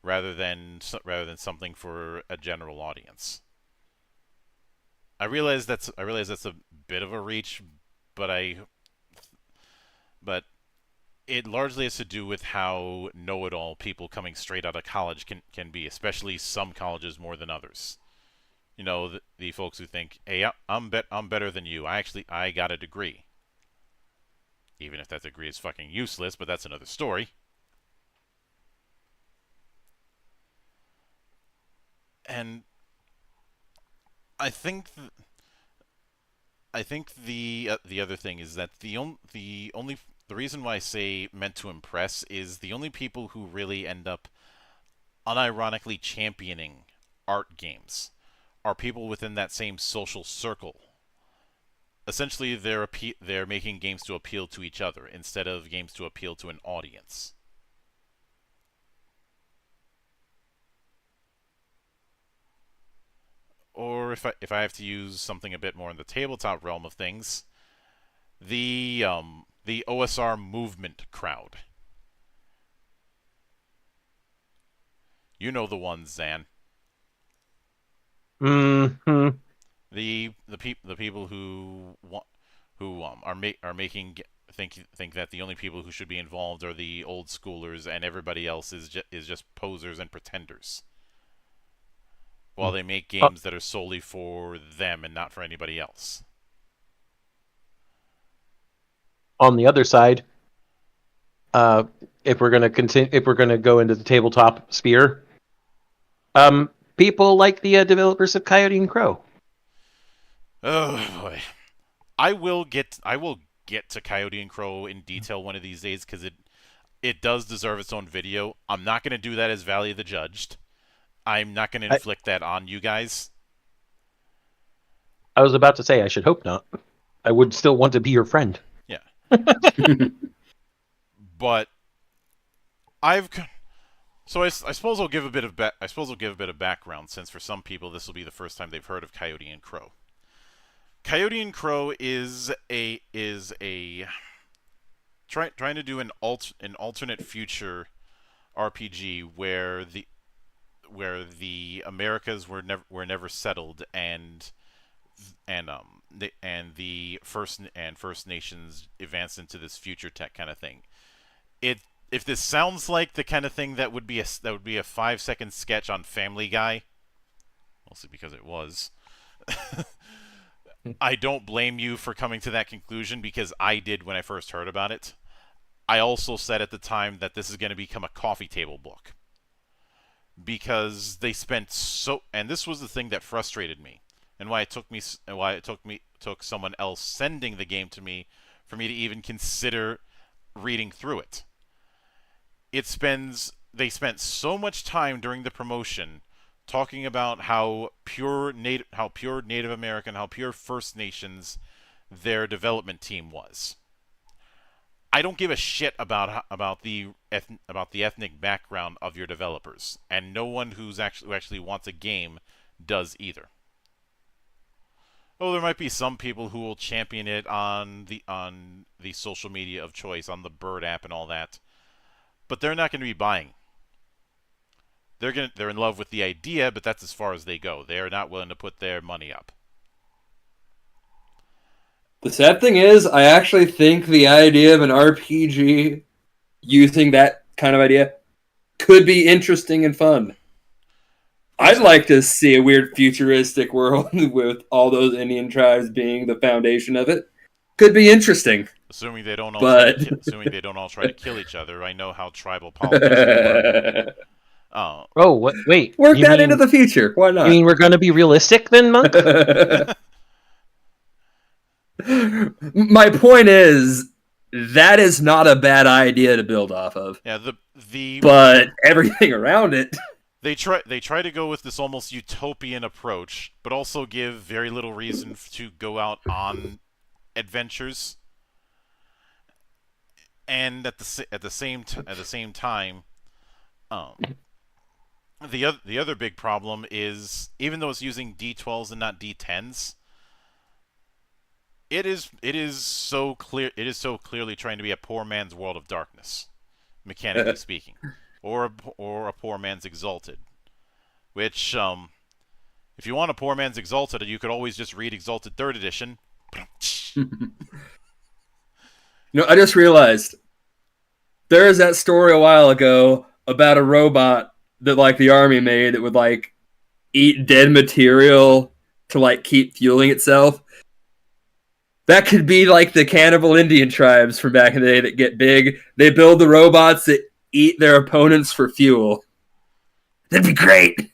rather than something for a general audience. I realize that's a bit of a reach, but it largely has to do with how know-it-all people coming straight out of college can be, especially some colleges more than others. The folks who think, "Hey, I'm better than you. I got a degree." Even if that degree is fucking useless, but that's another story. And I think the other thing is that the reason why I say meant to impress is the only people who really end up unironically championing art games are people within that same social circle. Essentially, they're making games to appeal to each other instead of games to appeal to an audience. Or if I have to use something a bit more in the tabletop realm of things, the OSR movement crowd. You know the ones, Zan. Mm-hmm. The people who are making think that the only people who should be involved are the old schoolers and everybody else is just posers and pretenders. While they make games that are solely for them and not for anybody else. On the other side, if we're going to go into the tabletop sphere, people like the developers of Coyote and Crow. Oh boy, I will get to Coyote and Crow in detail one of these days because it does deserve its own video. I'm not going to do that as Valley of the Judged. I'm not going to inflict that on you guys. I was about to say I should hope not. I would still want to be your friend. Yeah. But so I suppose I'll give a bit of background, since for some people this will be the first time they've heard of Coyote and Crow. Coyote and Crow is trying to do an alternate future RPG where the Americas were never settled, and the First Nations advanced into this future tech kind of thing. If this sounds like the kind of thing that would be a 5-second sketch on Family Guy, mostly because it was, I don't blame you for coming to that conclusion, because I did when I first heard about it. I also said at the time that this is going to become a coffee table book, because they spent and this was the thing that frustrated me, and why it took someone else sending the game to me for me to even consider reading through it. They spent so much time during the promotion talking about how pure Native American, how pure First Nations their development team was. I don't give a shit about the ethnic background of your developers, and no one who actually wants a game does either. Oh, there might be some people who will champion it on the social media of choice, on the Bird app and all that, but they're not going to be buying. They're in love with the idea, but that's as far as they go. They are not willing to put their money up. The sad thing is, I actually think the idea of an RPG using that kind of idea could be interesting and fun. I'd like to see a weird futuristic world with all those Indian tribes being the foundation of it. Could be interesting. Assuming they don't all try to kill each other. I know how tribal politics work. Oh, wait. Work that into the future. Why not? You mean we're going to be realistic then, Monk? My point is, that is not a bad idea to build off of. Yeah, but everything around it. They try to go with this almost utopian approach, but also give very little reason to go out on adventures. And at the same time, the other big problem is, even though it's using D12s and not D10s, it is so clearly trying to be a poor man's World of Darkness, mechanically speaking, or a poor man's Exalted. Which, if you want a poor man's Exalted, you could always just read Exalted 3rd Edition. I just realized there is that story a while ago about a robot that the army made that would eat dead material to keep fueling itself. That could be the cannibal Indian tribes from back in the day that get big. They build the robots that eat their opponents for fuel. That'd be great.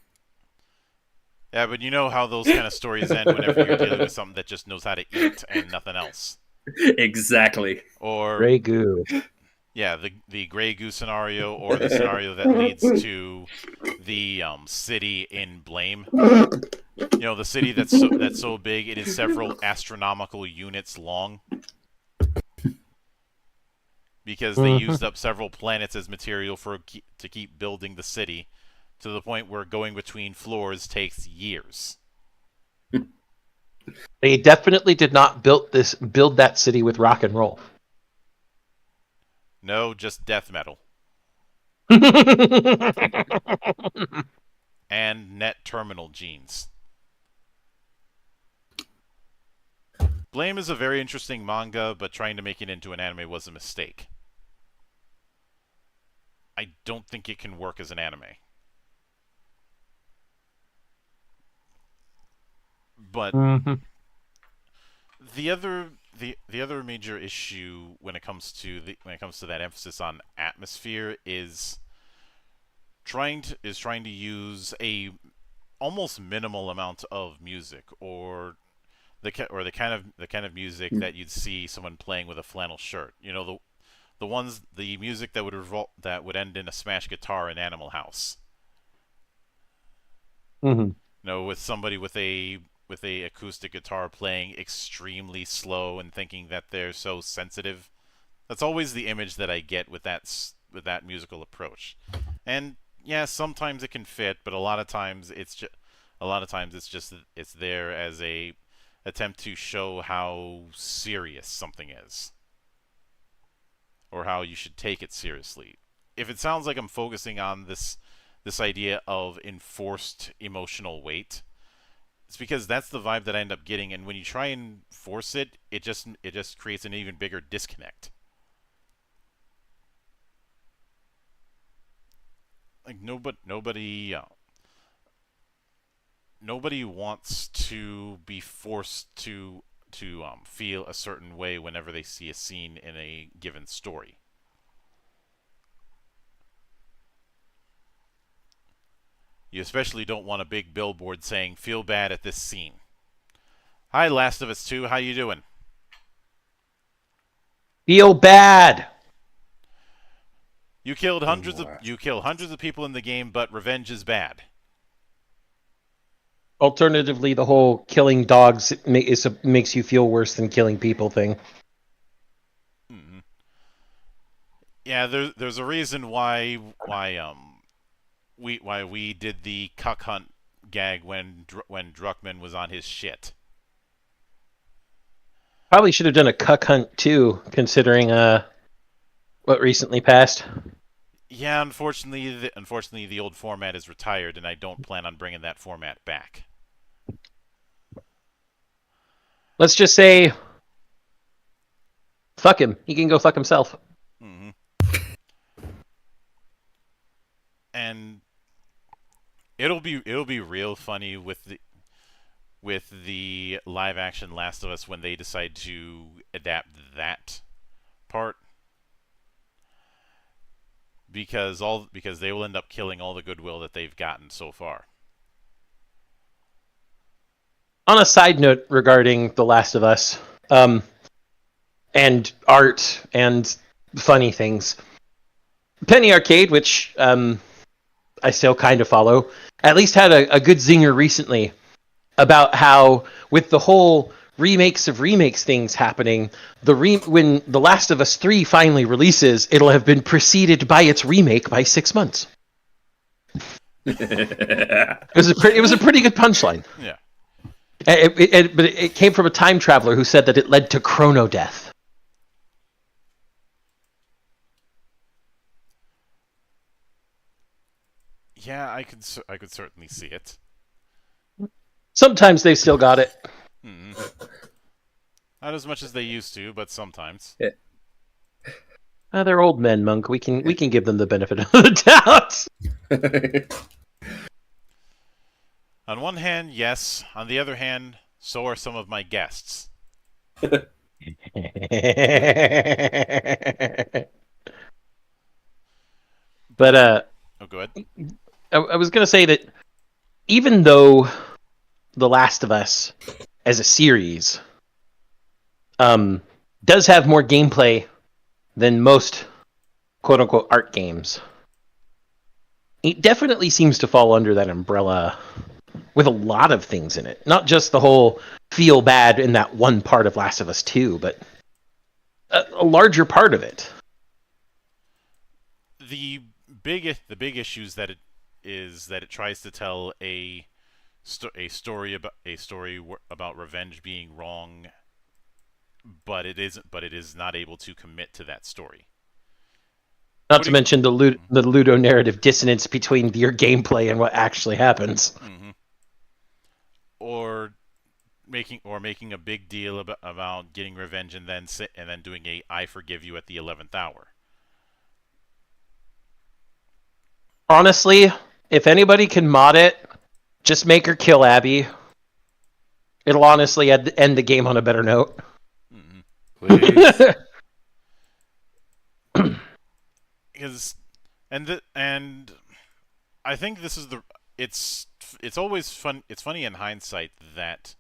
Yeah, but you know how those kind of stories end whenever you're dealing with something that just knows how to eat and nothing else. Exactly. Or Grey goo. Yeah, the Grey Goo scenario, or the scenario that leads to the city in Blame. The city that's so big it is several astronomical units long, because they used up several planets as material to keep building the city, to the point where going between floors takes years. They definitely did not build that city with rock and roll. No, just death metal. And net terminal genes. Blame is a very interesting manga, but trying to make it into an anime was a mistake. I don't think it can work as an anime. But the other major issue when it comes to that emphasis on atmosphere is trying to use a almost minimal amount of music, or the kind of music that you'd see someone playing with a flannel shirt. You know, the music that would end in a smashed guitar in Animal House. Mm-hmm. You know, with somebody with a acoustic guitar playing extremely slow and thinking that they're so sensitive. That's always the image that I get with that musical approach. And yeah, sometimes it can fit, but a lot of times it's there as a attempt to show how serious something is, or how you should take it seriously. If it sounds like I'm focusing on this idea of enforced emotional weight, it's because that's the vibe that I end up getting, and when you try and force it, it just creates an even bigger disconnect. Like nobody wants to be forced to feel a certain way whenever they see a scene in a given story. You especially don't want a big billboard saying "Feel bad at this scene." Hi, Last of Us 2. How you doing? Feel bad. You killed hundreds of people in the game, but revenge is bad. Alternatively, the whole killing dogs makes you feel worse than killing people thing. Mm-hmm. Yeah, there's a reason why we did the cuck hunt gag when Druckmann was on his shit. Probably should have done a cuck hunt too, considering what recently passed. Yeah, unfortunately, the old format is retired, and I don't plan on bringing that format back. Let's just say, fuck him. He can go fuck himself. Mm-hmm. And it'll be real funny with the live action Last of Us when they decide to adapt that part. Because they will end up killing all the goodwill that they've gotten so far. On a side note regarding The Last of Us, and art and funny things, Penny Arcade, which I still kind of follow, at least had a good zinger recently about how with the whole remakes of remakes things happening, when The Last of Us 3 finally releases, it'll have been preceded by its remake by 6 months. It was a pretty good punchline. Yeah. But it came from a time traveler who said that it led to chrono death. Yeah, I could certainly see it. Sometimes they still got it. Mm-hmm. Not as much as they used to, but sometimes. They're old men, Monk. We can give them the benefit of the doubt. On one hand, yes. On the other hand, so are some of my guests. But Oh, go ahead. I was gonna say that even though The Last of Us as a series does have more gameplay than most quote unquote art games, it definitely seems to fall under that umbrella with a lot of things in it. Not just the whole feel bad in that one part of Last of Us 2, but a larger part of it. The big issue is that it tries to tell a story about revenge being wrong, but it is not able to commit to that story. Not to mention the ludo narrative dissonance between your gameplay and what actually happens. Mm-hmm. Or making a big deal about getting revenge and then doing a "I forgive you" at the 11th hour. Honestly, if anybody can mod it, just make her kill Abby. It'll honestly end the game on a better note. Mm-hmm. Please. And I think this is it's always fun. It's funny in hindsight that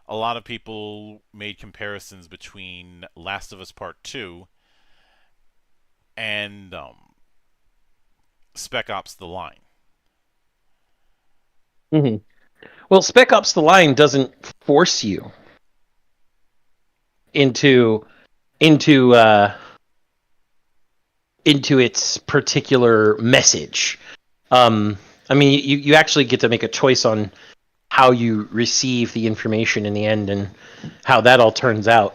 a lot of people made comparisons between Last of Us Part 2 and Spec Ops: The Line. Hmm. Well, Spec Ops: The Line doesn't force you into into uh, into its particular message. I mean, you actually get to make a choice on how you receive the information in the end and how that all turns out.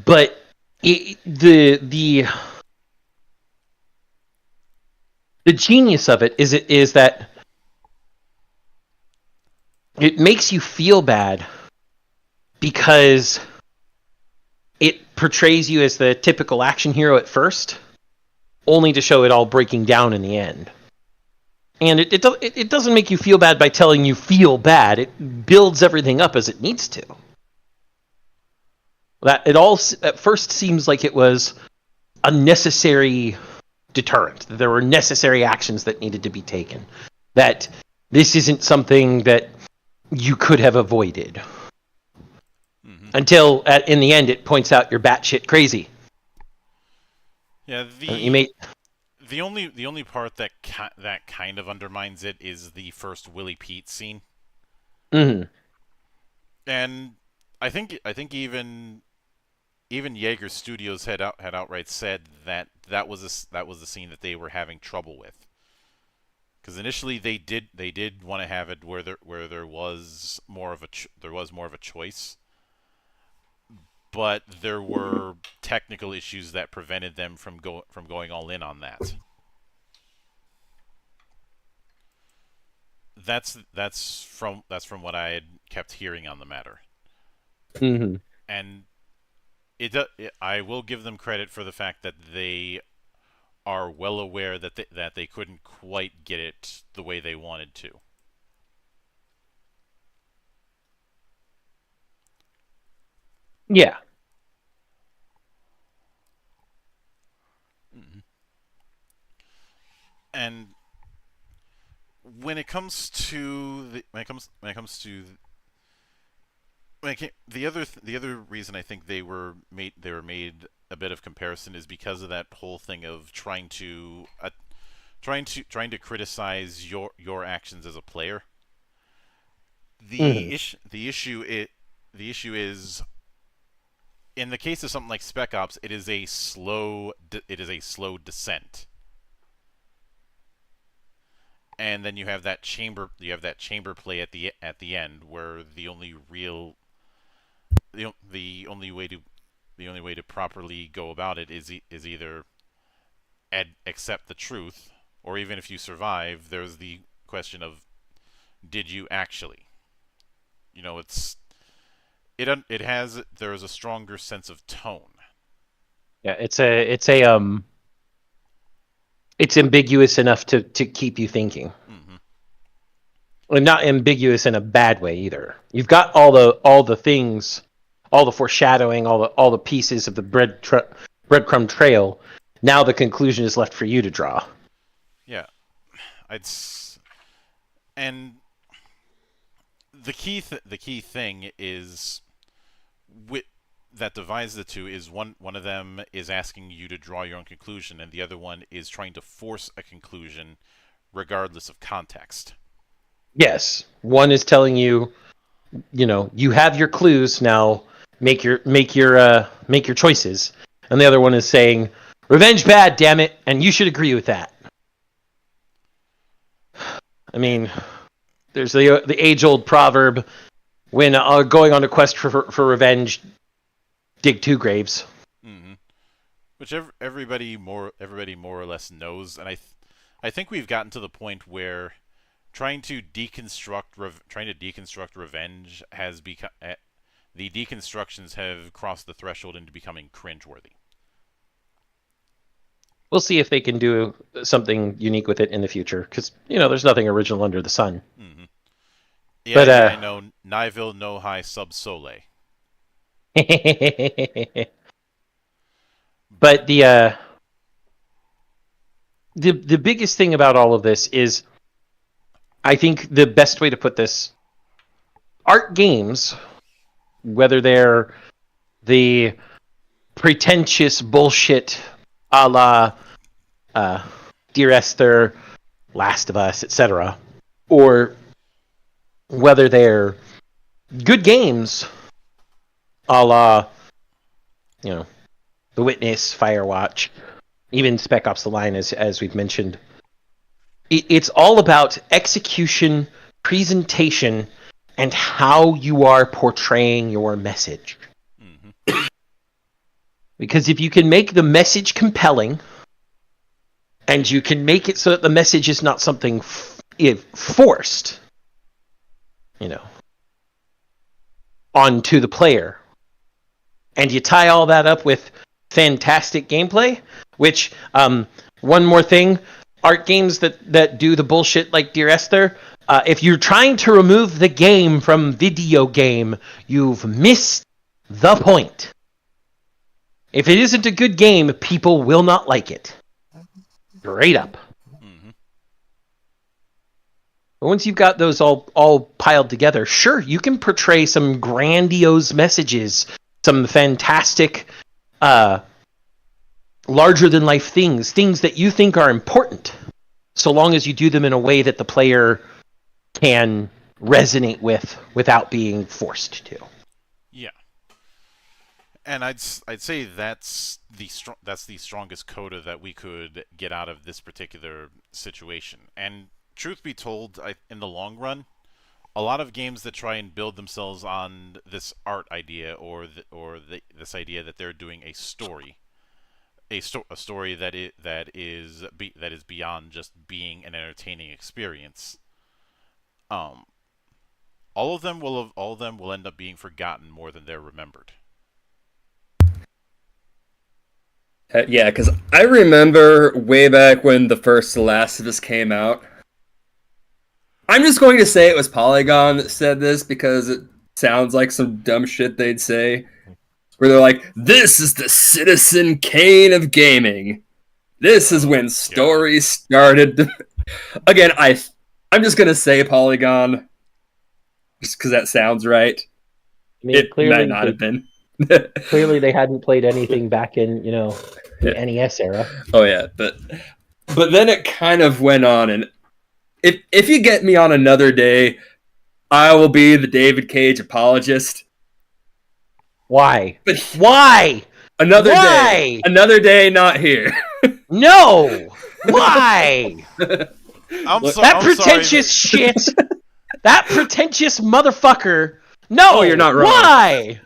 But the genius of it is that it makes you feel bad because it portrays you as the typical action hero at first, only to show it all breaking down in the end. And it doesn't make you feel bad by telling you feel bad. It builds everything up as it needs to. That it all at first seems like it was a necessary deterrent. That there were necessary actions that needed to be taken. That this isn't something that you could have avoided. Mm-hmm. Until in the end, it points out you're batshit crazy. Yeah, You may. the only part that that kind of undermines it is the first Willie Pete scene. Mm-hmm. And I think even Jaeger Studios had outright said that was the scene that they were having trouble with. Because initially they did want to have it where there was more of a choice, but there were technical issues that prevented them from going all in on that. That's from what I had kept hearing on the matter. Mm-hmm. And I will give them credit for the fact that they are well aware that they couldn't quite get it the way they wanted to. Yeah. Mm-hmm. And when it comes to the other reason I think they were made a bit of comparison is because of that whole thing of trying to criticize your actions as a player. Mm-hmm. The issue is, in the case of something like Spec Ops, it is a slow descent. And then you have that chamber play at the end where the only way to properly go about it is either accept the truth, or even if you survive, there's the question of, did you actually? You know, there is a stronger sense of tone. Yeah. It's ambiguous enough to keep you thinking. Mm-hmm. And not ambiguous in a bad way either. You've got all the things, all the foreshadowing, all the pieces of the breadcrumb trail. Now the conclusion is left for you to draw. Yeah, and the key thing is that divides the two is one of them is asking you to draw your own conclusion, and the other one is trying to force a conclusion regardless of context. Yes, one is telling you, you have your clues now. Make your choices, and the other one is saying, "Revenge bad, damn it," and you should agree with that. I mean, there's the age-old proverb: when going on a quest for revenge, dig two graves. Mm-hmm. Which everybody more or less knows, and I think we've gotten to the point where trying to deconstruct revenge has become the deconstructions have crossed the threshold into becoming cringeworthy. We'll see if they can do something unique with it in the future, because there's nothing original under the sun. Mm-hmm. Yeah, But I know. Nihil no hi sub sole. But the biggest thing about all of this is, I think the best way to put this, art games whether they're the pretentious bullshit a la Dear Esther, Last of Us, etc., or whether they're good games a la, The Witness, Firewatch, even Spec Ops: The Line, as we've mentioned. It's all about execution, presentation, and how you are portraying your message. Mm-hmm. Because if you can make the message compelling, and you can make it so that the message is not something forced, onto the player, and you tie all that up with fantastic gameplay, which, one more thing, art games that do the bullshit like Dear Esther, if you're trying to remove the game from video game, you've missed the point. If it isn't a good game, people will not like it. Straight up. Mm-hmm. But once you've got those all piled together, sure, you can portray some grandiose messages, some fantastic, larger-than-life things that you think are important, so long as you do them in a way that the player can resonate with without being forced to. Yeah. And I'd say that's the strongest coda that we could get out of this particular situation. And truth be told, in the long run, a lot of games that try and build themselves on this art idea or this idea that they're doing a story, a story that is beyond just being an entertaining experience. All of them will end up being forgotten more than they're remembered. Yeah, because I remember way back when the first Last of Us came out. I'm just going to say it was Polygon that said this because it sounds like some dumb shit they'd say. Where they're like, this is the Citizen Kane of gaming. This is when stories started. Again, I'm just going to say Polygon. Just because that sounds right. I mean, it might not have been. Clearly they hadn't played anything back in, the NES era. Oh yeah, but then it kind of went on, and if you get me on another day, I will be the David Cage apologist. Why? But why? Another day, not here. No. Why? That pretentious shit. That pretentious motherfucker. No. Oh, you're not wrong. Why?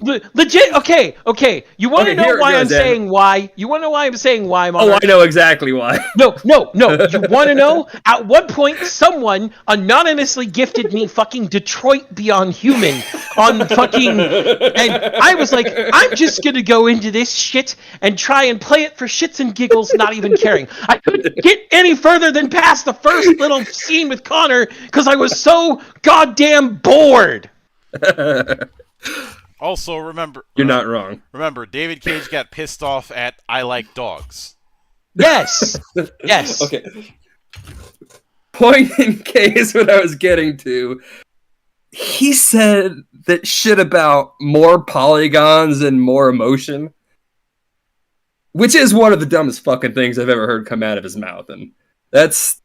Legit. Okay. You want to know why I'm saying why? You want to know why I'm saying why, Monarch? Oh, I know exactly why. No. You want to know? At one point, someone anonymously gifted me fucking Detroit Beyond Human on fucking... And I was like, I'm just going to go into this shit and try and play it for shits and giggles, not even caring. I couldn't get any further than past the first little scene with Connor because I was so goddamn bored. Also, remember... You're not wrong. Remember, David Cage got pissed off at I Like Dogs. Yes. Yes. Okay. Point in case what I was getting to. He said that shit about more polygons and more emotion. Which is one of the dumbest fucking things I've ever heard come out of his mouth. And that's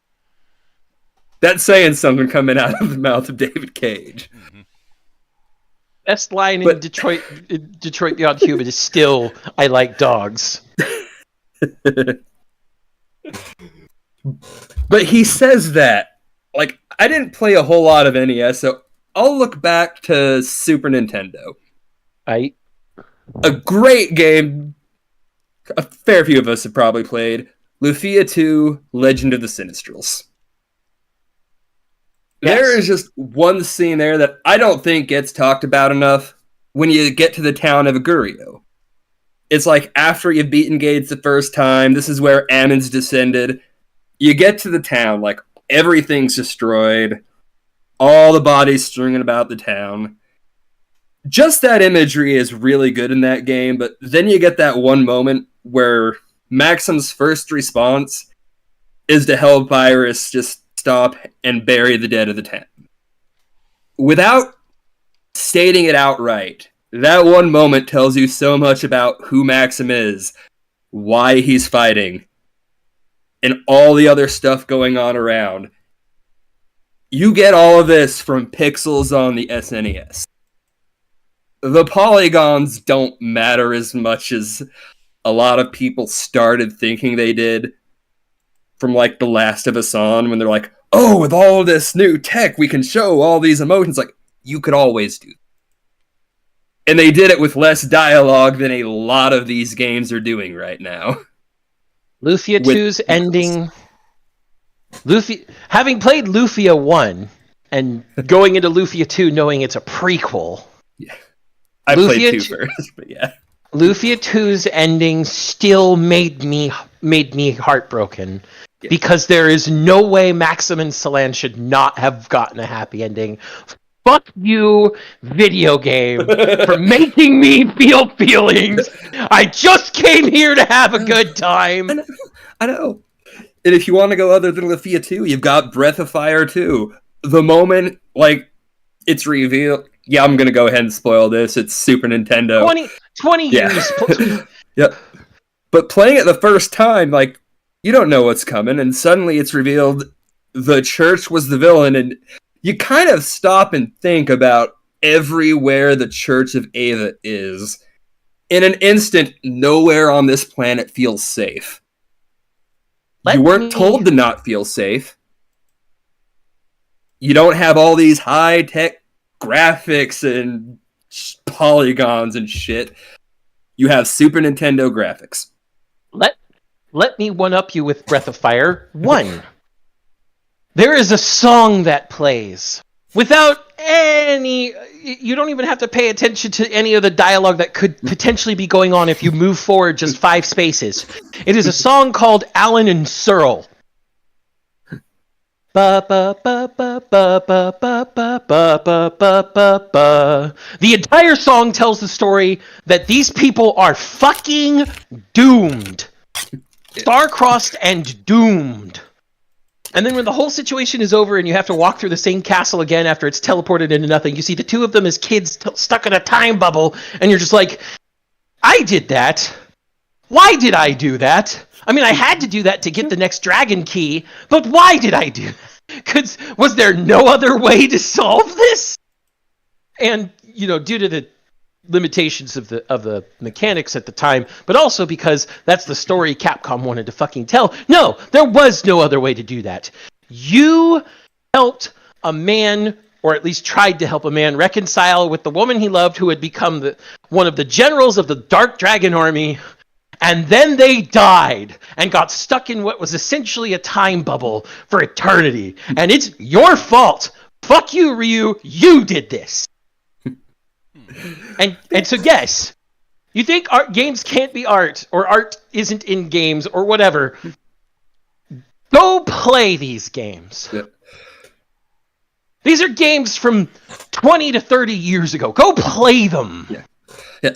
saying something coming out of the mouth of David Cage. Mm-hmm. Best line in Detroit Beyond Human is still, I like dogs. But he says that. Like, I didn't play a whole lot of NES, so I'll look back to Super Nintendo. A great game. A fair few of us have probably played. Lufia 2, Legend of the Sinistrals. Yes. There is just one scene there that I don't think gets talked about enough when you get to the town of Agurio. It's like after you've beaten Gades the first time, this is where Ammon's descended. You get to the town, like everything's destroyed. All the bodies stringing about the town. Just that imagery is really good in that game, but then you get that one moment where Maxim's first response is to help Iris just stop and bury the dead of the town. Without stating it outright. That one moment tells you so much about who Maxim is, why he's fighting, and all the other stuff going on around. You get all of this from pixels on the SNES. The polygons don't matter as much as a lot of people started thinking they did from like The Last of Us on, when they're like, oh, with all this new tech, we can show all these emotions. Like, you could always do that. And they did it with less dialogue than a lot of these games are doing right now. Lufia 2's ending... Having played Lufia 1 and going into Lufia 2 knowing it's a prequel... Yeah. I played 2 first, but yeah. Lufia 2's ending still made me heartbroken. Yeah. Because there is no way Maxim and Solange should not have gotten a happy ending. Fuck you, video game, for making me feel feelings. I just came here to have a good time. I know. And if you want to go other than Lufia 2, you've got Breath of Fire 2. The moment, like, it's revealed... Yeah, I'm going to go ahead and spoil this. It's Super Nintendo. 20 years. Yep. But playing it the first time, like, you don't know what's coming, and suddenly it's revealed the church was the villain, and you kind of stop and think about everywhere the Church of Ava is. In an instant, nowhere on this planet feels safe. You weren't told to not feel safe. You don't have all these high-tech graphics and polygons and shit. You have Super Nintendo graphics. Let me one-up you with Breath of Fire 1. There is a song that plays without any... You don't even have to pay attention to any of the dialogue that could potentially be going on if you move forward just 5 spaces. It is a song called Alan and Searle. Ba ba ba ba ba ba ba ba ba ba ba ba ba. The entire song tells the story that these people are fucking doomed. Star-crossed and doomed. And then when the whole situation is over and you have to walk through the same castle again after it's teleported into nothing, you see the two of them as kids stuck in a time bubble, and you're just like, I did that. Why did I do that? I mean, I had to do that to get the next dragon key, but why did I do that? 'Cause was there no other way to solve this? And, you know, due to the limitations of the mechanics at the time, but also because that's the story Capcom wanted to fucking tell. No, there was no other way to do that. You helped a man, or at least tried to help a man, reconcile with the woman he loved, who had become one of the generals of the Dark Dragon Army, and then they died and got stuck in what was essentially a time bubble for eternity. And it's your fault. Fuck you, Ryu. You did this. And so yes, you think games can't be art, or art isn't in games, or whatever. Go play these games. Yeah. These are games from 20 to 30 years ago. Go play them. Yeah.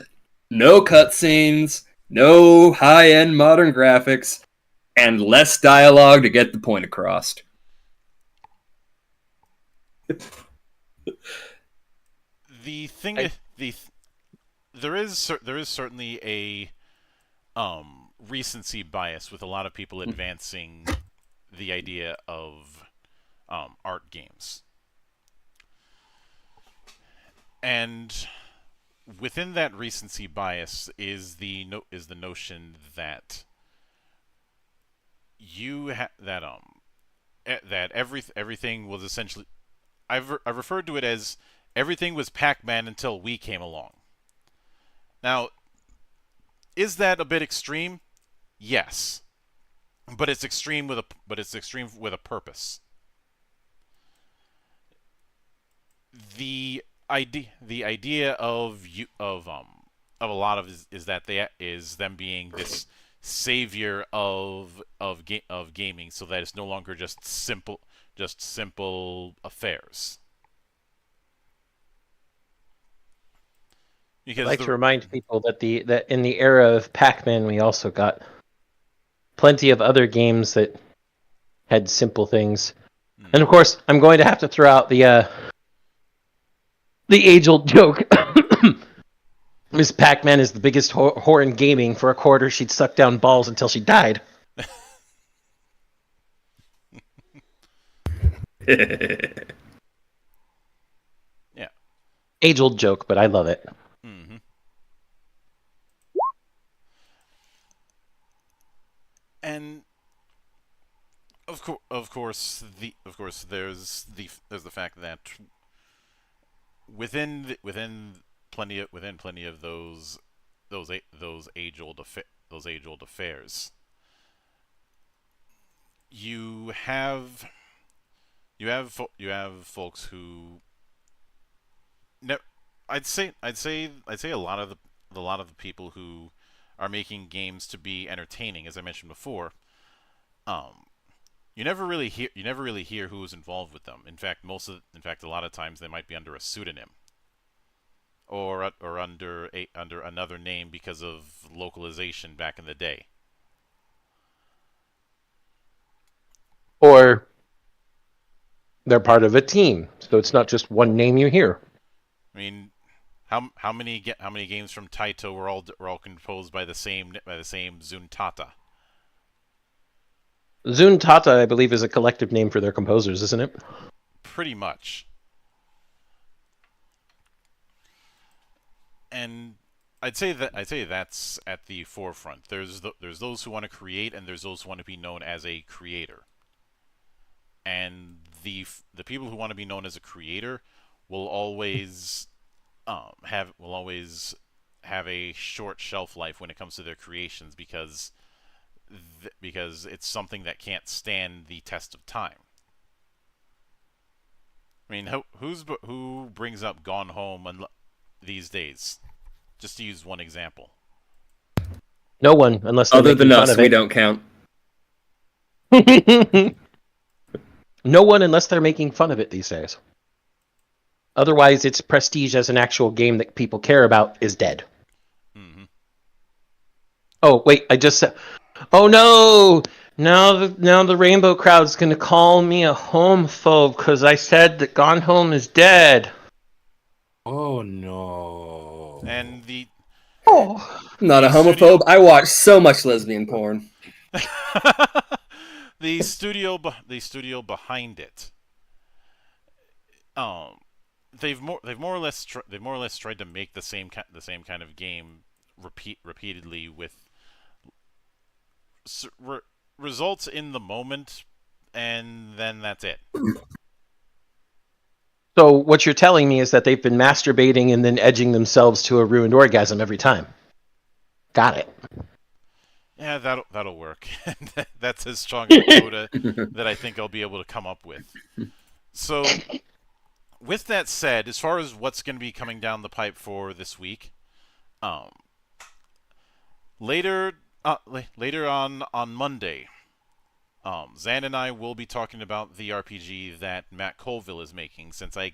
No cutscenes, no high-end modern graphics, and less dialogue to get the point across. The thing there is certainly a recency bias with a lot of people advancing the idea of art games, and within that recency bias is the notion that that everything was essentially, I've referred to it as everything was Pac-Man until we came along. Now, is that a bit extreme? Yes, but it's extreme with a purpose. The idea of a lot of is that them being this savior of gaming, so that it's no longer just simple affairs. Because I'd like to remind people that that in the era of Pac-Man, we also got plenty of other games that had simple things. And of course, I'm going to have to throw out the The age-old joke. Miss Pac-Man is the biggest whore in gaming. For a quarter, she'd suck down balls until she died. Yeah. Age-old joke, but I love it. Mm-hmm. And of course, there's the fact that within plenty of those age old affairs, you have you have folks who ne- I'd say a lot of the people who are making games to be entertaining, as I mentioned before, um, you never really hear who's involved with them. In fact, a lot of times they might be under a pseudonym or under another name because of localization back in the day. Or they're part of a team, so it's not just one name you hear. I mean, how many games from Taito were all composed by the same Zuntata? Zuntata, I believe, is a collective name for their composers, isn't it? Pretty much. And I'd say that's at the forefront. There's those who want to create, and there's those who want to be known as a creator. And the people who want to be known as a creator will always will always have a short shelf life when it comes to their creations because it's something that can't stand the test of time. I mean, who brings up Gone Home these days? Just to use one example. No one, unless they're Other making than fun us, of we it. don't count. No one, unless they're making fun of it these days. Otherwise, its prestige as an actual game that people care about is dead. Mm-hmm. Oh, wait, I just said... Oh, no! Now the Rainbow Crowd's gonna call me a homophobe because I said that Gone Home is dead. Oh no. And the Oh. I'm not a studio homophobe. I watch so much lesbian porn. the studio behind it. Um, they've more or less tried to make the same kind of game repeatedly with results in the moment, and then that's it. So what you're telling me is that they've been masturbating and then edging themselves to a ruined orgasm every time. Got it. Yeah, that'll work. That's as strong a quota that I think I'll be able to come up with. So, with that said, as far as what's going to be coming down the pipe for this week, um, later on Monday, Zan and I will be talking about the RPG that Matt Colville is making. Since I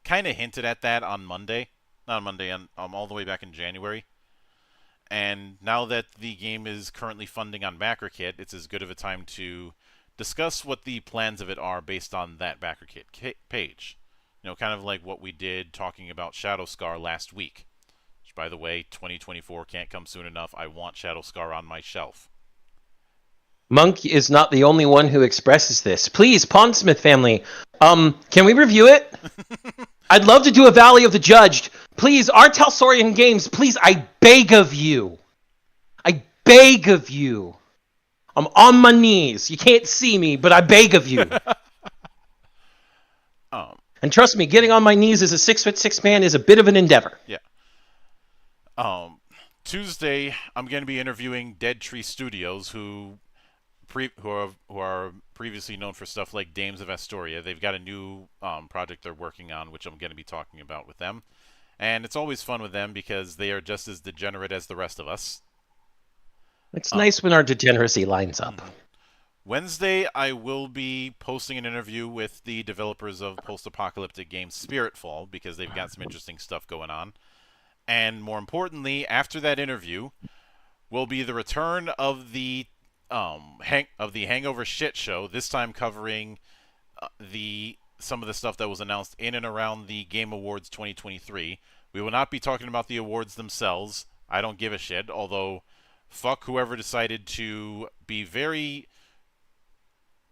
kind of hinted at that on Monday, not on Monday, all the way back in January. And now that the game is currently funding on BackerKit, it's as good of a time to discuss what the plans of it are based on that BackerKit page. You know, kind of like what we did talking about Shadowscar last week. Which, by the way, 2024 can't come soon enough. I want Shadowscar on my shelf. Monk is not the only one who expresses this. Please, Pondsmith family, can we review it? I'd love to do a Valley of the Judged. Please, Artalsorian Games, please, I beg of you. I beg of you. I'm on my knees. You can't see me, but I beg of you. And trust me, getting on my knees as a 6'6" man is a bit of an endeavor. Yeah. Tuesday, I'm going to be interviewing Dead Tree Studios, who are previously known for stuff like Dames of Astoria. They've got a new project they're working on, which I'm going to be talking about with them. And it's always fun with them because they are just as degenerate as the rest of us. It's nice when our degeneracy lines up. Wednesday, I will be posting an interview with the developers of post-apocalyptic game Spiritfall because they've got some interesting stuff going on. And more importantly, after that interview, will be the return of the Hangover shit show. This time covering the some of the stuff that was announced in and around the Game Awards 2023. We will not be talking about the awards themselves. I don't give a shit, although fuck whoever decided to be very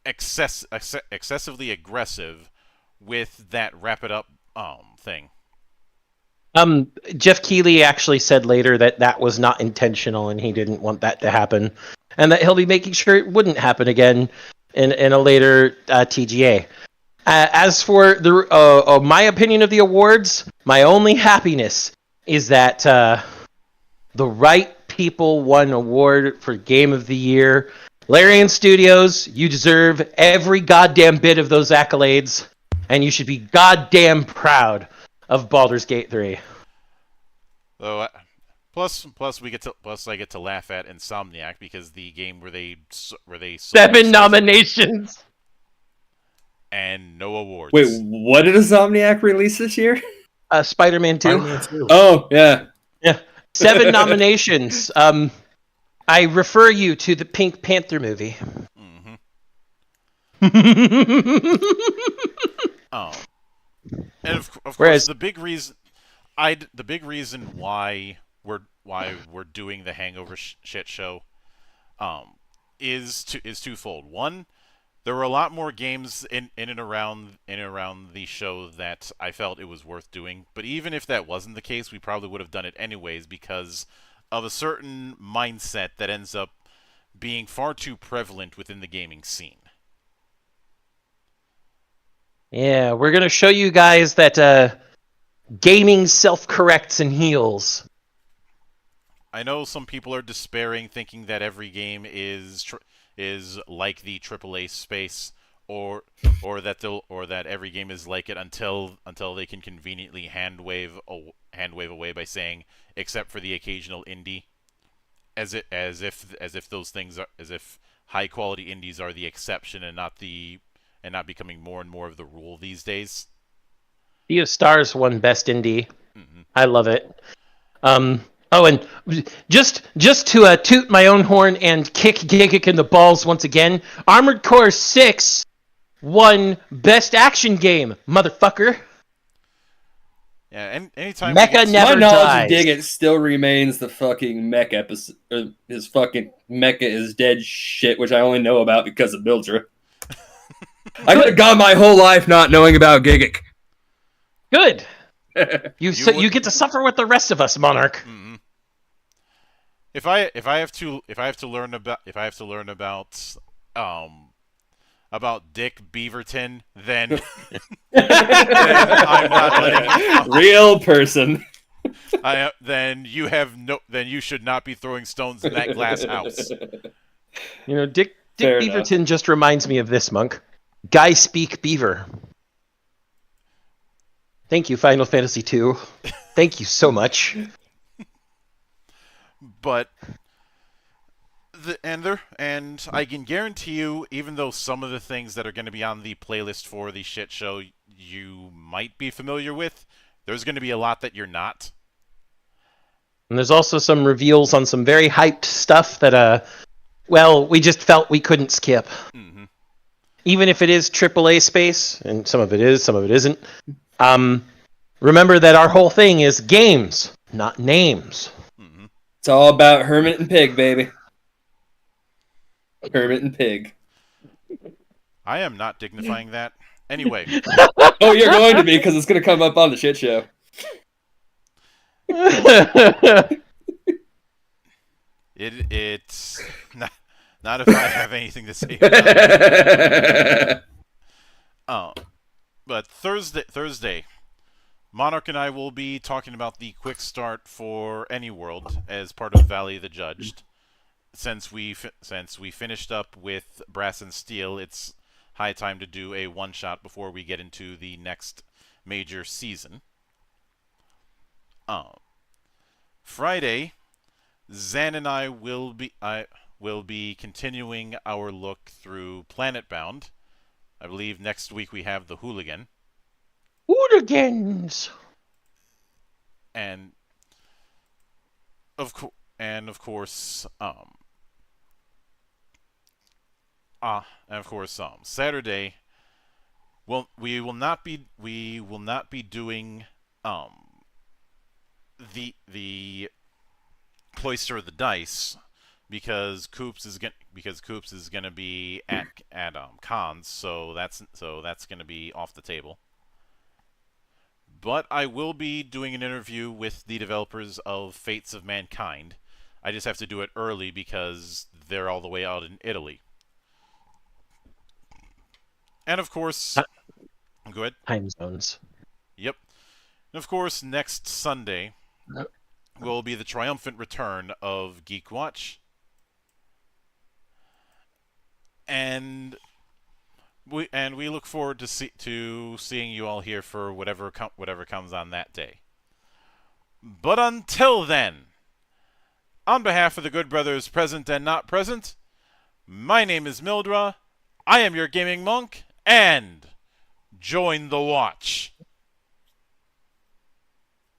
excessively aggressive with that wrap it up thing. Jeff Keighley actually said later that that was not intentional and he didn't want that to happen, and that he'll be making sure it wouldn't happen again in a later TGA. As for the my opinion of the awards, my only happiness is that the right people won award for Game of the Year. Larian Studios, you deserve every goddamn bit of those accolades, and you should be goddamn proud of Baldur's Gate 3. Though, plus I get to laugh at Insomniac because the game where they sold 7 nominations and no awards. Wait, what did Insomniac release this year? Spider-Man 2. Spider-Man 2. Oh, yeah. Yeah, 7 nominations. I refer you to the Pink Panther movie. Oh, and of Whereas- course the big reason why we're doing the Hangover shit show is twofold. One, there were a lot more games in and around the show that I felt it was worth doing, but even if that wasn't the case, we probably would have done it anyways because of a certain mindset that ends up being far too prevalent within the gaming scene. Yeah, we're going to show you guys that gaming self-corrects and heals. I know some people are despairing, thinking that every game is like the AAA space, or that every game is like it until they can conveniently hand wave away by saying, except for the occasional indie, as if those things are, as if high quality indies are the exception and not becoming more and more of the rule these days. Sea of Stars won Best Indie. Mm-hmm. I love it. Oh, and just to toot my own horn and kick Gigic in the balls once again, Armored Core 6 won Best Action Game, motherfucker. Yeah, and anytime Mecha never My knowledge dies. of Dig still remains the fucking mech episode. His fucking mecha is dead shit, which I only know about because of Mildra. I could have gone my whole life not knowing about Gigic. Good. You would- get to suffer with the rest of us, Monarch. Mm-hmm. If I have to learn about Dick Beaverton, then, then I'm not letting Real person. then you should not be throwing stones in that glass house. You know, Dick Fair Beaverton just reminds me of this, Monk. Guy Speak Beaver. Thank you, Final Fantasy II. Thank you so much. But and I can guarantee you, even though some of the things that are going to be on the playlist for the shit show you might be familiar with, there's going to be a lot that you're not. And there's also some reveals on some very hyped stuff that, well, we just felt we couldn't skip. Mm-hmm. Even if it is AAA space, and some of it is, some of it isn't. Remember that our whole thing is games, not names. Mm-hmm. It's all about Hermit and Pig, baby. Hermit and Pig. I am not dignifying that. Anyway, Oh, you're going to be because it's going to come up on the shit show. it's not if I have anything to say about it. But Thursday, Monarch and I will be talking about the quick start for Any World as part of Valley of the Judged. Since we finished up with Brass and Steel, it's high time to do a one-shot before we get into the next major season. Friday, Zan and I will be continuing our look through Planetbound. I believe next week we have the Hooligan. Hooligans! And of course, Saturday Well, we will not be doing the Cloister of the Dice because Coops is gonna be at cons, so that's gonna be off the table. But I will be doing an interview with the developers of Fates of Mankind. I just have to do it early because they're all the way out in Italy. And of course, go ahead. Time zones. Yep. And of course, next Sunday will be the triumphant return of GeekWatch. And we look forward to seeing you all here for whatever comes on that day. But until then, on behalf of the good brothers present and not present, my name is Mildra. I am your gaming monk, and join the watch.